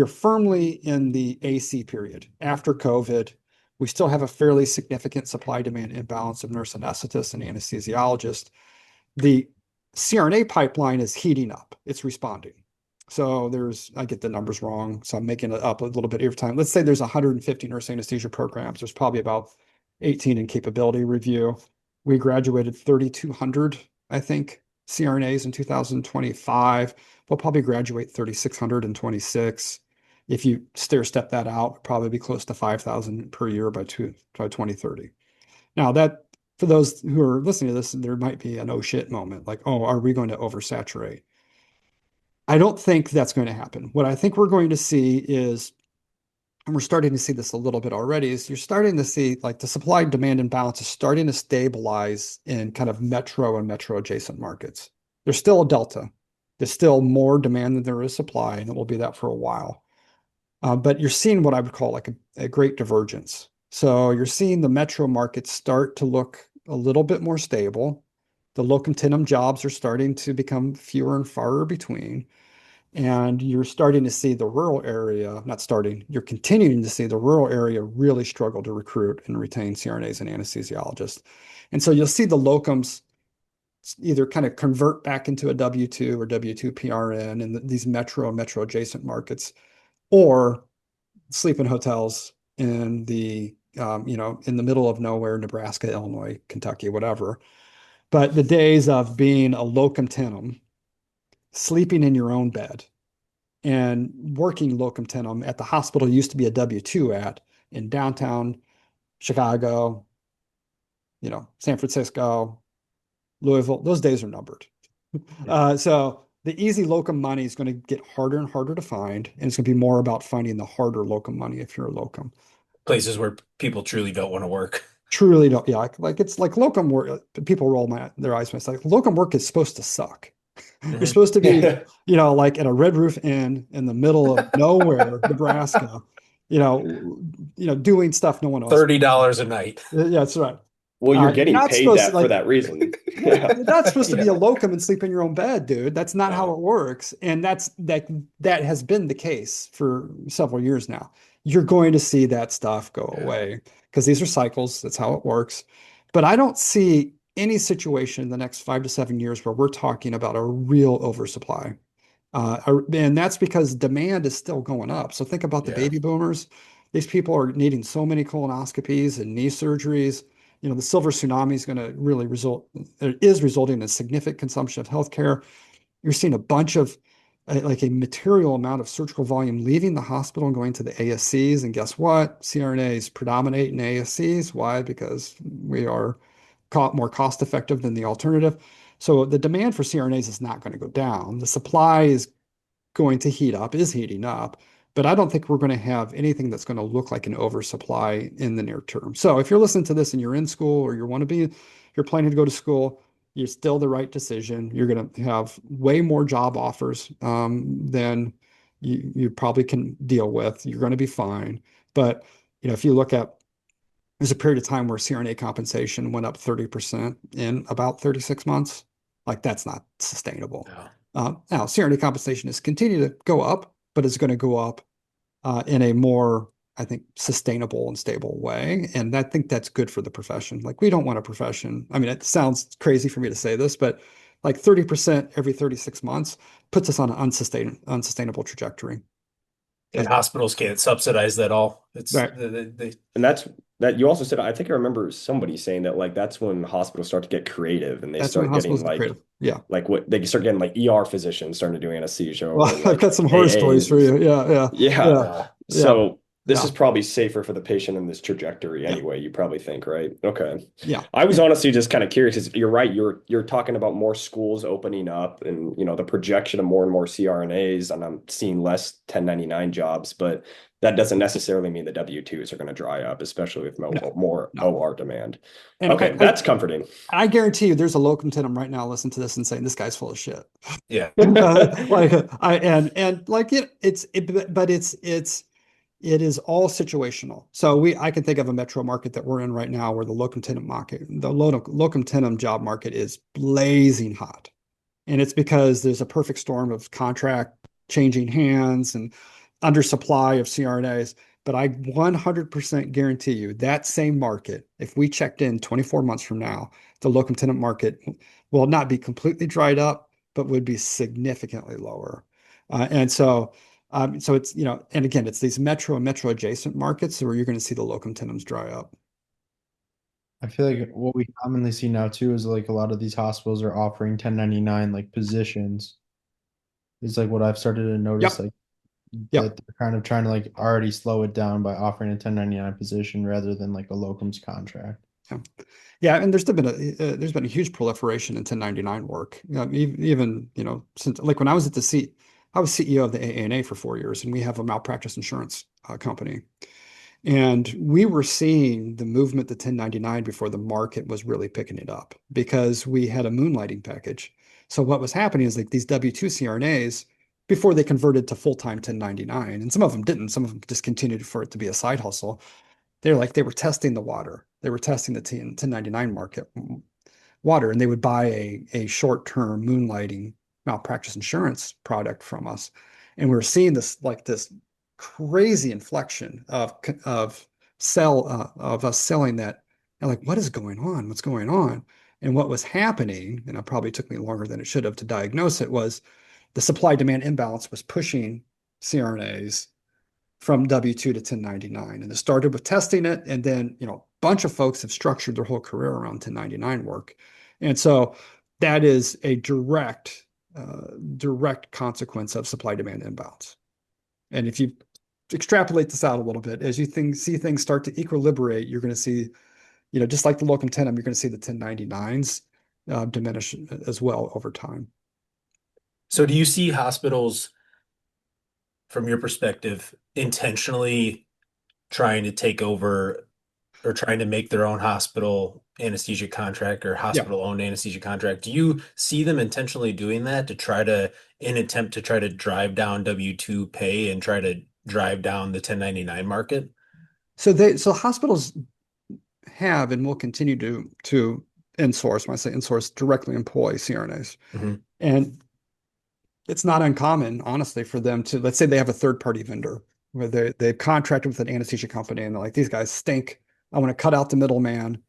Speaker 2: firmly in the AC period. After COVID, we still have a fairly significant supply demand imbalance of nurse anesthetists and anesthesiologists. The CRNA pipeline is heating up. It's responding. So I get the numbers wrong, so I'm making it up a little bit every time. Let's say there's 150 nurse anesthesia programs. There's probably about 18 in capability review. We graduated 3,200, I think, CRNAs in 2025. We'll probably graduate 3,626. If you stair step that out, it'll probably be close to 5,000 per year by 2030. Now that for those who are listening to this, there might be an oh shit moment, like, oh, are we going to oversaturate? I don't think that's going to happen. What I think we're going to see is, and we're starting to see this a little bit already, is you're starting to see like the supply and demand imbalance is starting to stabilize in kind of metro and metro adjacent markets. There's still a delta. There's still more demand than there is supply, and it will be that for a while. But you're seeing what I would call like a great divergence. So you're seeing the metro market start to look a little bit more stable. The locum tenens jobs are starting to become fewer and farther between. And you're starting to see the rural area, not starting, you're continuing to see the rural area really struggle to recruit and retain CRNAs and anesthesiologists. And so you'll see the locums either kind of convert back into a W-2 or W-2 PRN in these metro and metro adjacent markets, or sleep in hotels in in the middle of nowhere, Nebraska, Illinois, Kentucky, whatever. But the days of being a locum tenens, sleeping in your own bed, and working locum tenens at the hospital you used to be a W-2 at in downtown Chicago, San Francisco, Louisville, those days are numbered. So the easy locum money is going to get harder and harder to find, and it's going to be more about finding the harder locum money if you're a locum.
Speaker 1: Places where people truly don't want to work.
Speaker 2: Truly don't, yeah. Like it's like locum work. People roll their eyes when it's like locum work is supposed to suck. You're supposed to be, like at a Red Roof Inn in the middle of nowhere, Nebraska, doing stuff no one else.
Speaker 1: $30 a night.
Speaker 2: Yeah, that's right.
Speaker 3: Well, you're getting paid that for that reason.
Speaker 2: You're not supposed to be a locum and sleep in your own bed, dude. That's not how it works. And that has been the case for several years now. You're going to see that stuff go away because these are cycles. That's how it works. But I don't see any situation in the next 5 to 7 years where we're talking about a real oversupply. And that's because demand is still going up. So think about the baby boomers. These people are needing so many colonoscopies and knee surgeries. The silver tsunami is going to really resulting in a significant consumption of healthcare. You're seeing a bunch of like a material amount of surgical volume leaving the hospital and going to the ASCs. And guess what? CRNAs predominate in ASCs. Why? Because we are more cost effective than the alternative. So the demand for CRNAs is not going to go down. The supply is going to is heating up. But I don't think we're going to have anything that's going to look like an oversupply in the near term. So if you're listening to this and you're in school or you're planning to go to school, you're still the right decision. You're going to have way more job offers than you probably can deal with. You're going to be fine. But if you look at, there's a period of time where CRNA compensation went up 30% in about 36 months. Like that's not sustainable. Now CRNA compensation is continuing to go up, but it's going to go up in a more, I think, sustainable and stable way. And I think that's good for the profession. Like we don't want a profession. I mean, it sounds crazy for me to say this, but like 30% every 36 months puts us on an unsustainable trajectory.
Speaker 1: And hospitals can't subsidize that all. It's
Speaker 2: right.
Speaker 3: And that's that you also said, I think I remember somebody saying that like that's when hospitals start to get creative and they start getting like what they start getting like ER physicians starting to do anesthesia.
Speaker 2: Well, I've got some horror stories for you.
Speaker 3: Yeah. So this is probably safer for the patient in this trajectory anyway, you probably think, right? Okay.
Speaker 2: Yeah.
Speaker 3: I was honestly just kind of curious because you're right. You're talking about more schools opening up and, the projection of more and more CRNAs, and I'm seeing less 1099 jobs, but that doesn't necessarily mean the W-2s are going to dry up, especially with more OR demand.
Speaker 2: And
Speaker 3: that's comforting.
Speaker 2: I guarantee you there's a locum tenens right now listening to this and saying, this guy's full of shit.
Speaker 1: Yeah.
Speaker 2: It is all situational. So I can think of a metro market that we're in right now where the locum tenens job market is blazing hot. And it's because there's a perfect storm of contract changing hands and undersupply of CRNAs. But I 100% guarantee you that same market, if we checked in 24 months from now, the locum tenens market will not be completely dried up, but would be significantly lower. So it's, and again, it's these metro and metro adjacent markets where you're going to see the locum tenens dry up.
Speaker 4: I feel like what we commonly see now too is like a lot of these hospitals are offering 1099 like positions. It's like what I've started to notice, that they're kind of trying to like already slow it down by offering a 1099 position rather than like a locums contract.
Speaker 2: Yeah, and there's been a huge proliferation in 1099 work. Even since like when I was I was CEO of the AANA for 4 years, and we have a malpractice insurance company. And we were seeing the movement to 1099 before the market was really picking it up because we had a moonlighting package. So what was happening is like these W-2 CRNAs, before they converted to full-time 1099, and some of them didn't, some of them just continued for it to be a side hustle. They were testing the water. They were testing the 1099 market water, and they would buy a short-term moonlighting malpractice insurance product from us. And we were seeing this crazy inflection of us selling that. And like, what is going on? What's going on? And what was happening, and it probably took me longer than it should have to diagnose it, was the supply demand imbalance was pushing CRNAs from W-2 to 1099. And it started with testing it. And then, a bunch of folks have structured their whole career around 1099 work. And so that is a direct consequence of supply demand imbalance. And if you extrapolate this out a little bit, as you see things start to equilibrate, you're going to see, just like the locum tenens, you're going to see the 1099s diminish as well over time.
Speaker 1: So do you see hospitals, from your perspective, intentionally trying to take over or trying to make their own hospital anesthesia contract or hospital-owned anesthesia contract? Do you see them intentionally doing that in attempt to try to drive down W-2 pay and try to drive down the 1099 market?
Speaker 2: So hospitals have and will continue to insource. When I say insource, directly employ CRNAs.
Speaker 1: Mm-hmm.
Speaker 2: And it's not uncommon, honestly, for them to, let's say they have a third-party vendor where they've contracted with an anesthesia company and they're like, these guys stink. I want to cut out the middleman.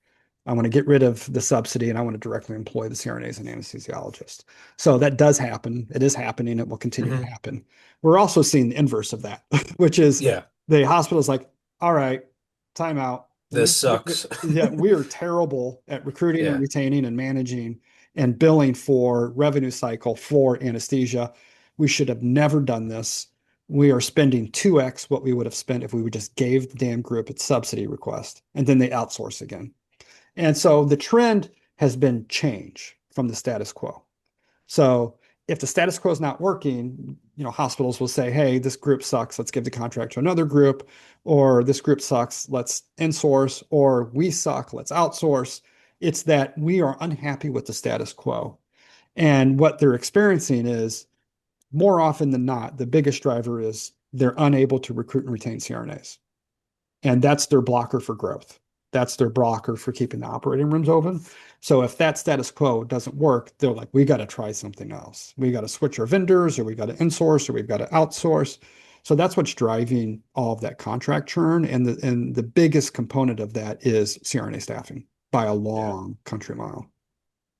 Speaker 2: I want to get rid of the subsidy and I want to directly employ the CRNAs and anesthesiologists. So that does happen. It is happening. It will continue to happen. We're also seeing the inverse of that, which is the hospital's like, all right, time out.
Speaker 1: This sucks.
Speaker 2: We are terrible at recruiting and retaining and managing and billing for revenue cycle for anesthesia. We should have never done this. We are spending 2x what we would have spent if we would just gave the damn group its subsidy request, and then they outsource again. And so the trend has been change from the status quo. So if the status quo is not working, hospitals will say, hey, this group sucks. Let's give the contract to another group, or this group sucks. Let's insource, or we suck. Let's outsource. It's that we are unhappy with the status quo. And what they're experiencing is, more often than not, the biggest driver is they're unable to recruit and retain CRNAs. And that's their blocker for growth. That's their blocker for keeping the operating rooms open. So if that status quo doesn't work, they're like, we got to try something else. We got to switch our vendors, or we got to insource, or we've got to outsource. So that's what's driving all of that contract churn. And the biggest component of that is CRNA staffing by a long country mile.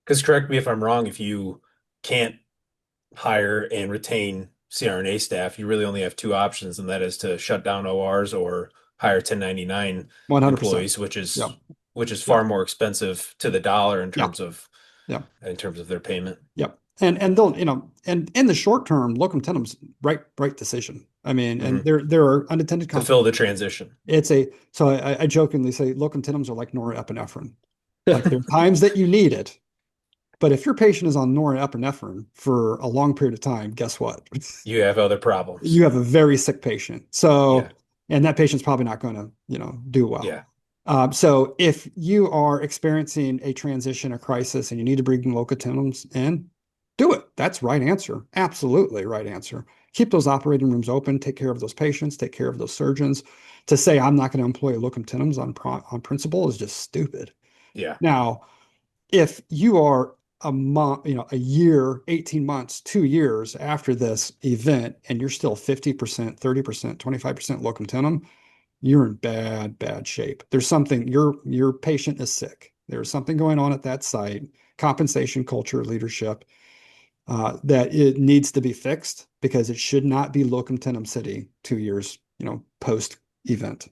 Speaker 1: Because correct me if I'm wrong, if you can't hire and retain CRNA staff, you really only have two options, and that is to shut down ORs or hire 1099
Speaker 2: 100%.
Speaker 1: employees, which is far more expensive to the dollar in terms of their payment.
Speaker 2: Yep. And they'll, and in the short term, locum tenens, right decision. I mean, and there are unintended
Speaker 1: consequences to fill the transition.
Speaker 2: So I jokingly say locum tenens are like norepinephrine. Like there are times that you need it, but if your patient is on norepinephrine for a long period of time, guess what?
Speaker 1: You have other problems.
Speaker 2: You have a very sick patient. So, and that patient's probably not going to, do well.
Speaker 1: Yeah.
Speaker 2: So if you are experiencing a transition, a crisis, and you need to bring locum tenens in, do it. That's right answer. Absolutely right answer. Keep those operating rooms open, take care of those patients, take care of those surgeons. To say I'm not going to employ locum tenens on principle is just stupid.
Speaker 1: Yeah.
Speaker 2: Now, if you are a month, a year, 18 months, 2 years after this event, and you're still 50%, 30%, 25% locum tenens, you're in bad shape. There's something, your patient is sick. There's something going on at that site, compensation, culture, leadership, that it needs to be fixed, because it should not be locum tenens city 2 years, post event.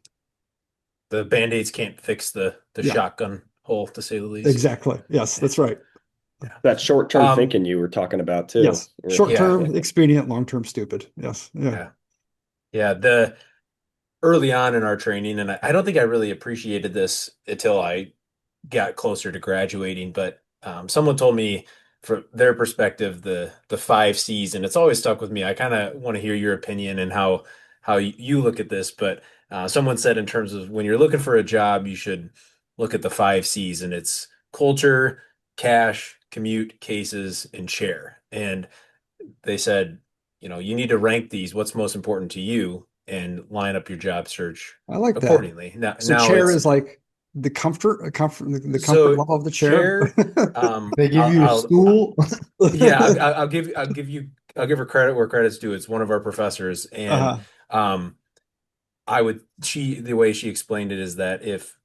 Speaker 1: The Band-Aids can't fix the shotgun hole, to say the least.
Speaker 2: Exactly. Yes, that's right.
Speaker 3: That short-term thinking you were talking about too.
Speaker 2: Yes. Short-term expedient, long-term stupid. Yes.
Speaker 1: Yeah. Early on in our training, and I don't think I really appreciated this until I got closer to graduating, but someone told me, from their perspective, the 5 C's, and it's always stuck with me. I kind of want to hear your opinion and how you look at this, but someone said, in terms of when you're looking for a job, you should look at the 5 C's, and it's culture, cash, commute, cases, and chair. And they said, you need to rank these. What's most important to you, and line up your job search
Speaker 2: I like that.
Speaker 1: accordingly. Now,
Speaker 2: So
Speaker 1: now
Speaker 2: chair
Speaker 1: it's
Speaker 2: is like the comfort
Speaker 1: so
Speaker 2: level of the chair.
Speaker 1: chair.
Speaker 4: They give you a
Speaker 1: I'll
Speaker 4: stool.
Speaker 1: yeah, I'll give her credit where credit's due. It's one of our professors, and
Speaker 2: Uh-huh.
Speaker 1: um, the way she explained it is that if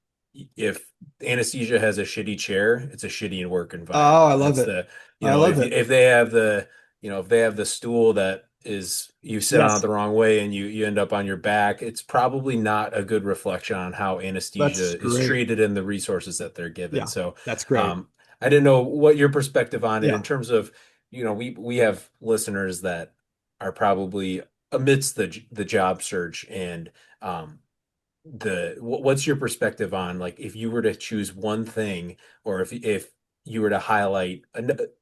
Speaker 1: anesthesia has a shitty chair, it's a shitty work
Speaker 2: Oh, I
Speaker 1: environment.
Speaker 2: love
Speaker 1: That's
Speaker 2: it.
Speaker 1: the,
Speaker 2: I love
Speaker 1: if
Speaker 2: it.
Speaker 1: if they have the stool that is, you sit on it
Speaker 2: Yes,
Speaker 1: the wrong way and you end up on your back, it's probably not a good reflection on how
Speaker 2: that's
Speaker 1: anesthesia is
Speaker 2: great.
Speaker 1: treated and the resources that they're given.
Speaker 2: Yeah,
Speaker 1: So
Speaker 2: that's great.
Speaker 1: um I didn't know what your perspective on it
Speaker 2: Yeah.
Speaker 1: in terms of, we have listeners that are probably amidst the job search, and um what's your perspective on, like, if you were to choose one thing, or if you were to highlight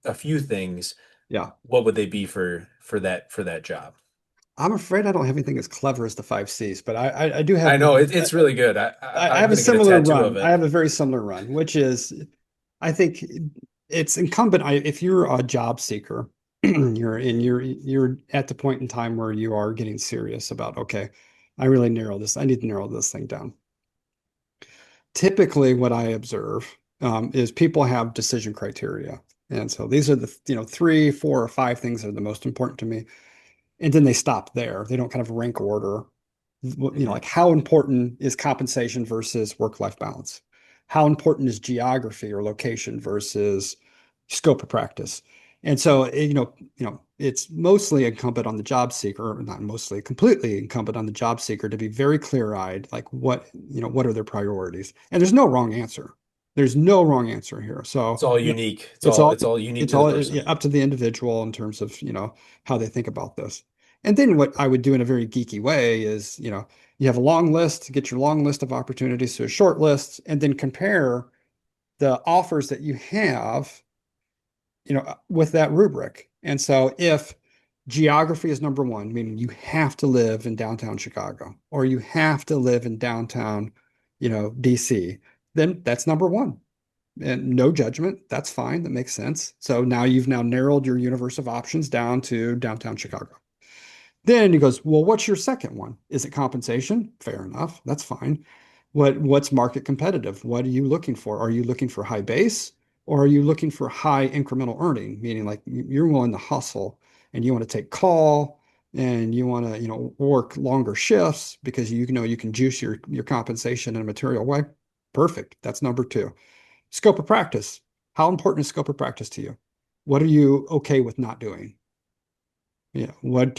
Speaker 1: a few things,
Speaker 2: Yeah.
Speaker 1: what would they be for that job?
Speaker 2: I'm afraid I don't have anything as clever as the 5 C's, but I do
Speaker 1: I
Speaker 2: have
Speaker 1: know it's really good.
Speaker 2: I
Speaker 1: I'm
Speaker 2: have a
Speaker 1: gonna get a
Speaker 2: similar
Speaker 1: tattoo of
Speaker 2: run. I
Speaker 1: it.
Speaker 2: have a very similar run, which is I think it's incumbent. If you're a job seeker, you're at the point in time where you are getting serious about, okay, I need to narrow this thing down. Typically, what I observe is people have decision criteria. And so these are the, 3, 4, or 5 things that are the most important to me. And then they stop there. They don't kind of rank order,
Speaker 1: Hmm.
Speaker 2: like how important is compensation versus work-life balance? How important is geography or location versus scope of practice? And so, it's mostly incumbent on the job seeker, or not mostly, completely incumbent on the job seeker to be very clear-eyed, like what are their priorities? And there's no wrong answer. There's no wrong answer here.
Speaker 1: It's
Speaker 2: So
Speaker 1: all unique. It's
Speaker 2: it's
Speaker 1: all
Speaker 2: all
Speaker 1: it's all unique
Speaker 2: it's
Speaker 1: to the
Speaker 2: all yeah,
Speaker 1: person.
Speaker 2: up to the individual in terms of, how they think about this. And then what I would do in a very geeky way is, you have a long list, get your long list of opportunities to a short list, and then compare the offers that you have, with that rubric. And so if geography is number one, meaning you have to live in downtown Chicago or you have to live in downtown, DC, then that's number one. And no judgment. That's fine. That makes sense. So now you've narrowed your universe of options down to downtown Chicago. Then he goes, well, what's your second one? Is it compensation? Fair enough. That's fine. What's market competitive? What are you looking for? Are you looking for high base, or are you looking for high incremental earning? Meaning like you're willing to hustle and you want to take call and you want to, work longer shifts because you know you can juice your compensation in a material way. Perfect. That's number two. Scope of practice. How important is scope of practice to you? What are you okay with not doing? Yeah. What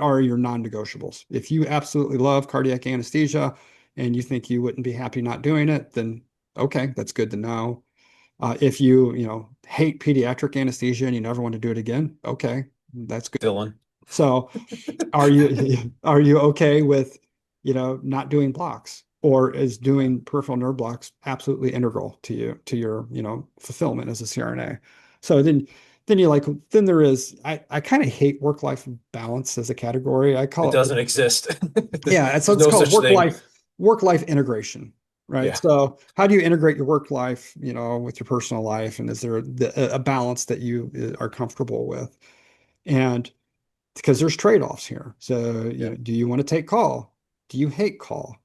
Speaker 2: are your non-negotiables? If you absolutely love cardiac anesthesia and you think you wouldn't be happy not doing it, then okay, that's good to know. If hate pediatric anesthesia and you never want to do it again, okay, that's good.
Speaker 1: Dylan.
Speaker 2: So are you are you okay with, not doing blocks? Or is doing peripheral nerve blocks absolutely integral to your, fulfillment as a CRNA? So then you like then there is I kind of hate work-life balance as a category. I
Speaker 1: It
Speaker 2: call it
Speaker 1: doesn't exist.
Speaker 2: yeah, so
Speaker 1: There's
Speaker 2: it's
Speaker 1: no
Speaker 2: called
Speaker 1: such thing.
Speaker 2: work-life integration, right?
Speaker 1: Yeah.
Speaker 2: So how do you integrate your work life, with your personal life, and is there a balance that you are comfortable with? And because there's trade-offs here. So,
Speaker 1: Yeah.
Speaker 2: do you want to take call? Do you hate call?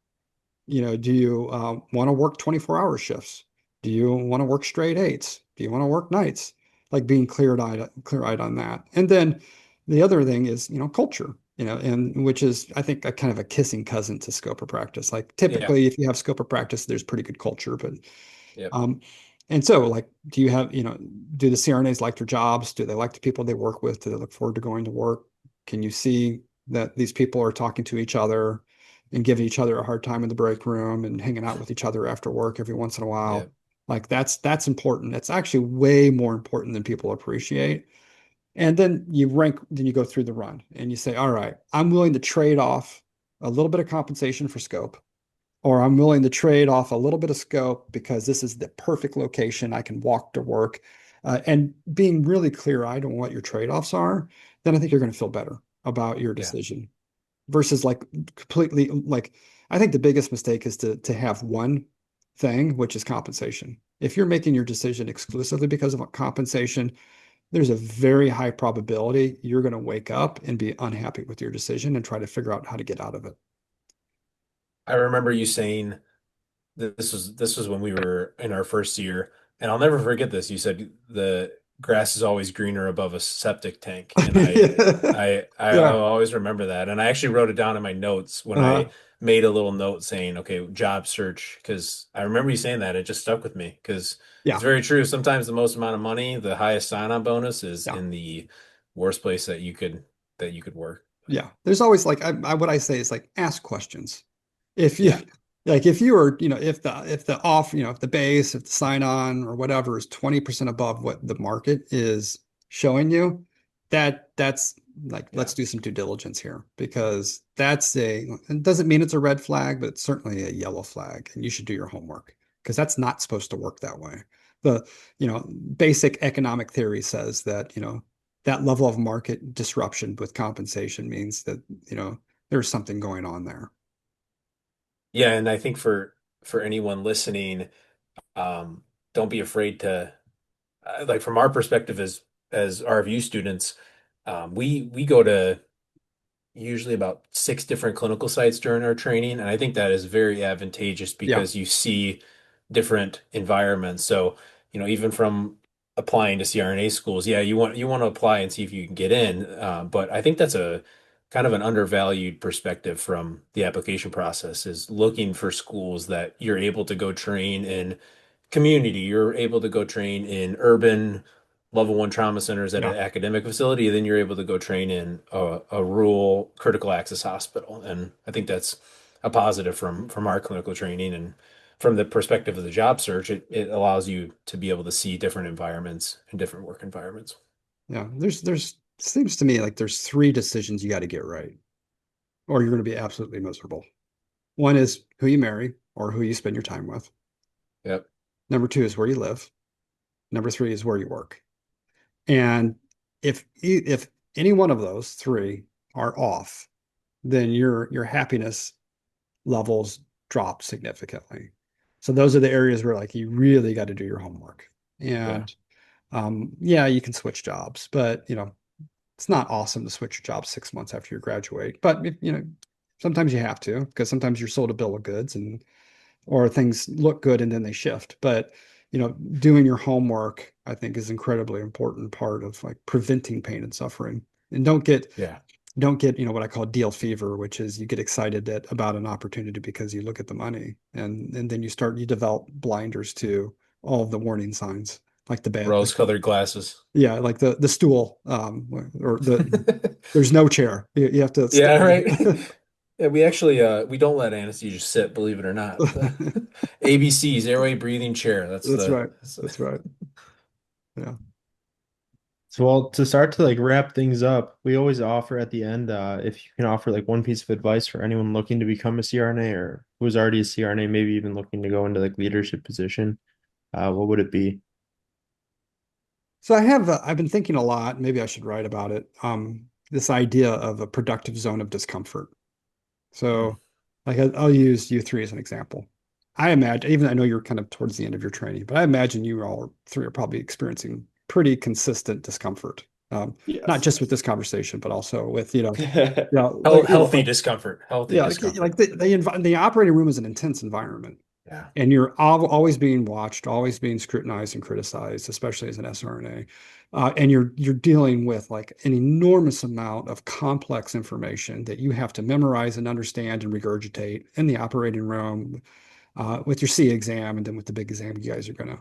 Speaker 2: Do you want to work 24-hour shifts? Do you want to work straight eights? Do you want to work nights? Like being clear-eyed on that. And then the other thing is, culture, and which is, I think, a kind of a kissing cousin to scope of practice. Like
Speaker 1: Yeah.
Speaker 2: typically, if you have scope of practice, there's pretty good culture, but
Speaker 1: Yep.
Speaker 2: um, and so, like, do you have, do the CRNAs like their jobs? Do they like the people they work with? Do they look forward to going to work? Can you see that these people are talking to each other and giving each other a hard time in the break room and hanging out with each other after work every once in a while?
Speaker 1: Yep.
Speaker 2: Like that's important. That's actually way more important than people appreciate. And then you go through the run and you say, all right, I'm willing to trade off a little bit of compensation for scope, or I'm willing to trade off a little bit of scope because this is the perfect location. I can walk to work. And being really clear-eyed on what your trade-offs are, then I think you're going to feel better about your
Speaker 1: Yeah.
Speaker 2: decision versus like completely like I think the biggest mistake is to have one thing, which is compensation. If you're making your decision exclusively because of compensation, there's a very high probability you're going to wake up and be unhappy with your decision and try to figure out how to get out of it.
Speaker 1: I remember you saying this was when we were in our first year, and I'll never forget this. You said the grass is always greener above a septic tank, and I'll
Speaker 2: Yeah.
Speaker 1: always remember that. And I actually wrote it down in my notes when I
Speaker 2: Uh,
Speaker 1: made a little note saying, "Okay, job search," because I remember you saying that. It just stuck with me because it's
Speaker 2: yeah.
Speaker 1: very true. Sometimes the most amount of money, the highest sign-on bonus, is
Speaker 2: Yeah.
Speaker 1: in the worst place that you could work.
Speaker 2: Yeah. There's always like what I say is like ask questions. If you
Speaker 1: Yeah,
Speaker 2: like if you are, if the base, if the sign on or whatever is 20% above what the market is showing you, that's like
Speaker 1: yeah.
Speaker 2: let's do some due diligence here because it doesn't mean it's a red flag, but it's certainly a yellow flag and you should do your homework because that's not supposed to work that way. The, basic economic theory says that, that level of market disruption with compensation means that, there's something going on there.
Speaker 1: Yeah, and I think for anyone listening, um, don't be afraid to like from our perspective as RVU students, we go to usually about 6 different clinical sites during our training, and I think that is very advantageous
Speaker 2: Yeah.
Speaker 1: because you see different environments. So, even from applying to CRNA schools, yeah, you want to apply and see if you can get in. But I think that's a kind of an undervalued perspective from the application process is looking for schools that you're able to go train in community. You're able to go train in urban level one trauma centers at
Speaker 2: Yeah.
Speaker 1: an academic facility, then you're able to go train in a rural critical access hospital. And I think that's a positive from our clinical training and from the perspective of the job search, it allows you to be able to see different environments and different work environments.
Speaker 2: Yeah. There's seems to me like there's three decisions you got to get right, or you're going to be absolutely miserable. One is who you marry or who you spend your time with.
Speaker 1: Yep.
Speaker 2: Number two is where you live. Number three is where you work. And if any one of those three are off, then your happiness levels drop significantly. So those are the areas where like you really got to do your homework.
Speaker 1: Yeah.
Speaker 2: And yeah, you can switch jobs, but it's not awesome to switch your job 6 months after you graduate. But sometimes you have to because sometimes you're sold a bill of goods and or things look good and then they shift. But doing your homework, I think, is incredibly important part of like preventing pain and suffering. And
Speaker 1: Yeah.
Speaker 2: don't get what I call deal fever, which is you get excited about an opportunity because you look at the money and then you develop blinders to all of the warning signs, like the bad, like
Speaker 1: Rose-colored glasses.
Speaker 2: yeah, like the stool, or there's no chair. You have to
Speaker 1: Yeah, right.
Speaker 2: stand.
Speaker 1: Yeah, we actually we don't let anesthesia sit, believe it or not. The ABCs, airway breathing chair. That's
Speaker 2: That's
Speaker 1: the
Speaker 2: right. That's right. Yeah.
Speaker 4: So, well, to start to like wrap things up, we always offer at the end, if you can offer like one piece of advice for anyone looking to become a CRNA or who's already a CRNA, maybe even looking to go into like leadership position, what would it be?
Speaker 2: So I've been thinking a lot, maybe I should write about it. This idea of a productive zone of discomfort.
Speaker 1: Mm.
Speaker 2: So like I'll use you three as an example. I imagine, even I know you're kind of towards the end of your training, but I imagine you all three are probably experiencing pretty consistent discomfort. Not
Speaker 3: Yes.
Speaker 2: just with this conversation, but also with, like,
Speaker 1: Healthy discomfort. Healthy
Speaker 2: yeah, like
Speaker 1: discomfort.
Speaker 2: the operating room is an intense environment.
Speaker 1: Yeah.
Speaker 2: And you're always being watched, always being scrutinized and criticized, especially as an SRNA. And you're dealing with like an enormous amount of complex information that you have to memorize and understand and regurgitate in the operating room with your C exam and then with the big exam you guys are going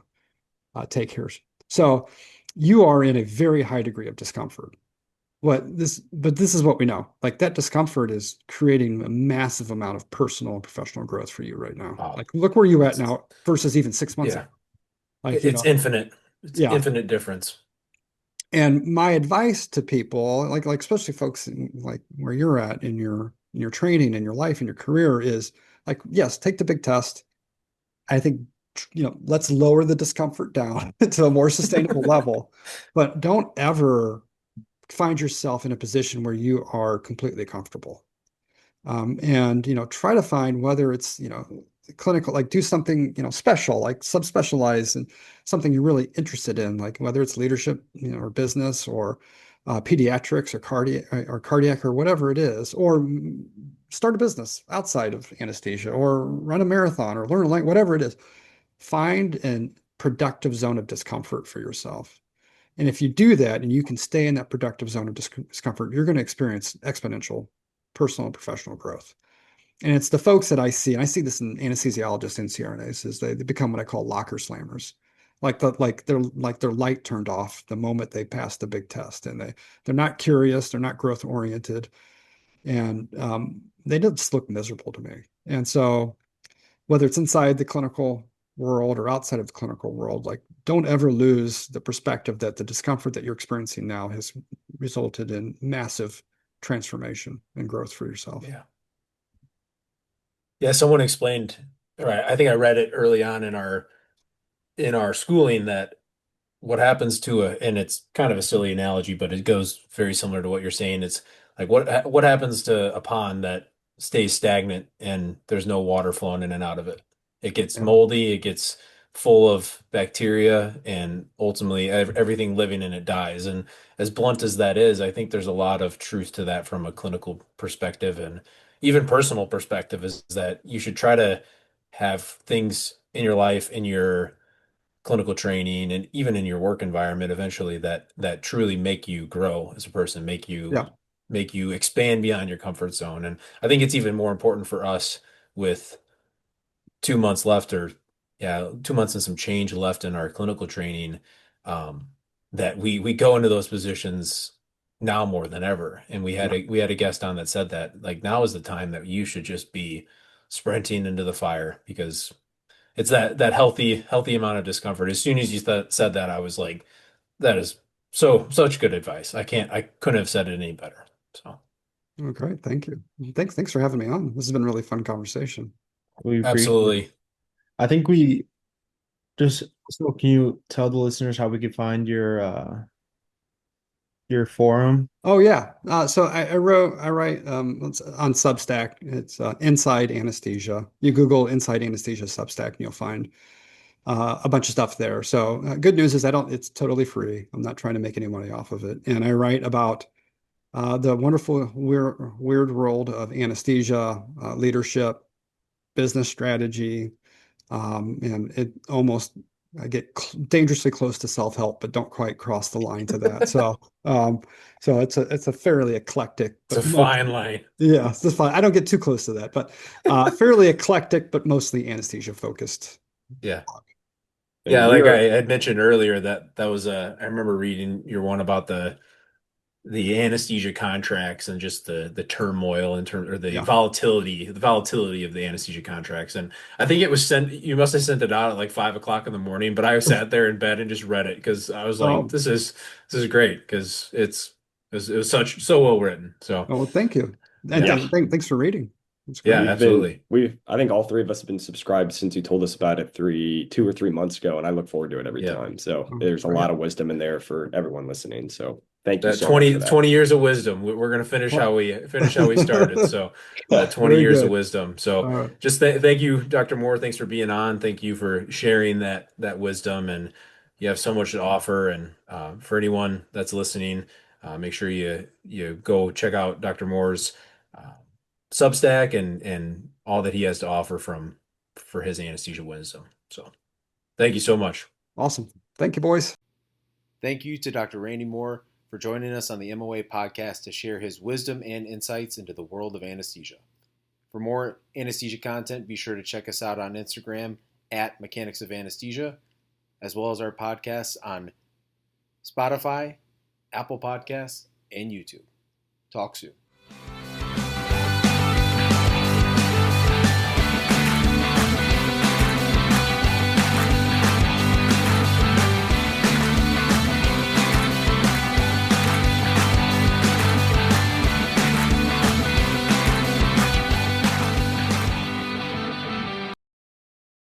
Speaker 2: to take here. So you are in a very high degree of discomfort. But this is what we know. Like that discomfort is creating a massive amount of personal and professional growth for you right now.
Speaker 1: Oh,
Speaker 2: Like look where you at
Speaker 1: it's
Speaker 2: now versus even 6 months ago.
Speaker 1: yeah.
Speaker 2: Like,
Speaker 1: It's infinite. It's
Speaker 2: yeah.
Speaker 1: infinite difference.
Speaker 2: And my advice to people, like especially folks like where you're at in your training, in your life, in your career is like, yes, take the big test. I think, let's lower the discomfort down to a more sustainable level, but don't ever find yourself in a position where you are completely comfortable. And try to find whether it's clinical, like do something, special, like subspecialize and something you're really interested in, like whether it's leadership, or business or pediatrics or cardiac or whatever it is, or start a business outside of anesthesia or run a marathon or learn a language, whatever it is. Find a productive zone of discomfort for yourself. And if you do that and you can stay in that productive zone of discomfort, you're going to experience exponential personal and professional growth. And it's the folks that I see, and I see this in anesthesiologists and CRNAs, is they become what I call locker slammers. Their light turned off the moment they pass the big test, and they're not curious, they're not growth oriented, and they just look miserable to me. And so whether it's inside the clinical world or outside of the clinical world, like don't ever lose the perspective that the discomfort that you're experiencing now has resulted in massive transformation and growth for yourself.
Speaker 1: Yeah. Yeah, someone explained, right? I think I read it early on in our schooling that what happens to and it's kind of a silly analogy, but it goes very similar to what you're saying. It's like what happens to a pond that stays stagnant and there's no water flowing in and out of it? It gets
Speaker 2: Yeah.
Speaker 1: moldy, it gets full of bacteria, and ultimately everything living in it dies. And as blunt as that is, I think there's a lot of truth to that from a clinical perspective and even personal perspective, is that you should try to have things in your life, in your clinical training, and even in your work environment eventually that truly make you grow as a person,
Speaker 2: Yeah.
Speaker 1: make you expand beyond your comfort zone. And I think it's even more important for us with 2 months left, or yeah, 2 months and some change left in our clinical training, um, that we go into those positions now more than ever. And
Speaker 2: Yeah.
Speaker 1: we had a guest on that said that like now is the time that you should just be sprinting into the fire, because it's that healthy amount of discomfort. As soon as you said that, I was like, that is such good advice. I couldn't have said it any better. So
Speaker 2: Oh, great. Thank you. Thanks for having me on. This has been a really fun conversation.
Speaker 4: We appreciate it.
Speaker 1: absolutely.
Speaker 4: I think we just so can you tell the listeners how we could find your forum?
Speaker 2: Oh yeah. So I write on Substack. It's Inside Anesthesia. You Google Inside Anesthesia Substack and you'll find a bunch of stuff there. So good news is it's totally free. I'm not trying to make any money off of it. And I write about the wonderful weird world of anesthesia, leadership, business strategy, and I get dangerously close to self-help, but don't quite cross the line to that. So it's a fairly eclectic,
Speaker 1: It's a
Speaker 2: but
Speaker 1: fine line.
Speaker 2: yeah, it's fine. I don't get too close to that, but fairly eclectic, but mostly anesthesia focused.
Speaker 1: Yeah.
Speaker 3: And
Speaker 1: Yeah,
Speaker 3: we
Speaker 1: like I
Speaker 3: are
Speaker 1: had mentioned earlier, that was I remember reading your one about the anesthesia contracts and just the turmoil in terms, or
Speaker 2: Yeah.
Speaker 1: the volatility of the anesthesia contracts. And I think it was sent, you must have sent it out at like 5 o'clock in the morning, but I sat there in bed and just read it because I was like,
Speaker 2: Oh,
Speaker 1: this is great, because it was so well written. So
Speaker 2: well, thank you. And
Speaker 1: yeah,
Speaker 3: yeah.
Speaker 2: thanks for reading. It's
Speaker 1: yeah,
Speaker 2: great.
Speaker 1: absolutely.
Speaker 3: I think all three of us have been subscribed since you told us about it 2 or 3 months ago, and I look forward to it every
Speaker 1: Yeah.
Speaker 3: time. So
Speaker 2: Oh,
Speaker 3: there's a
Speaker 2: great.
Speaker 3: lot of wisdom in there for everyone listening. So thank you
Speaker 1: That
Speaker 3: so much for
Speaker 1: 20
Speaker 3: that.
Speaker 1: years of wisdom. We're going to finish how we started. So, 20
Speaker 2: Very
Speaker 1: years of
Speaker 2: good.
Speaker 1: wisdom. So,
Speaker 2: All right.
Speaker 1: just thank you, Dr. Moore. Thanks for being on. Thank you for sharing that wisdom, and you have so much to offer. And for anyone that's listening, make sure you go check out Dr. Moore's uh, Substack and all that he has to offer for his anesthesia wisdom. So, thank you so much.
Speaker 2: Awesome. Thank you, boys.
Speaker 1: Thank you to Dr. Randy Moore for joining us on the MOA podcast to share his wisdom and insights into the world of anesthesia. For more anesthesia content, be sure to check us out on Instagram at Mechanics of Anesthesia, as well as our podcasts on Spotify, Apple Podcasts, and YouTube. Talk soon.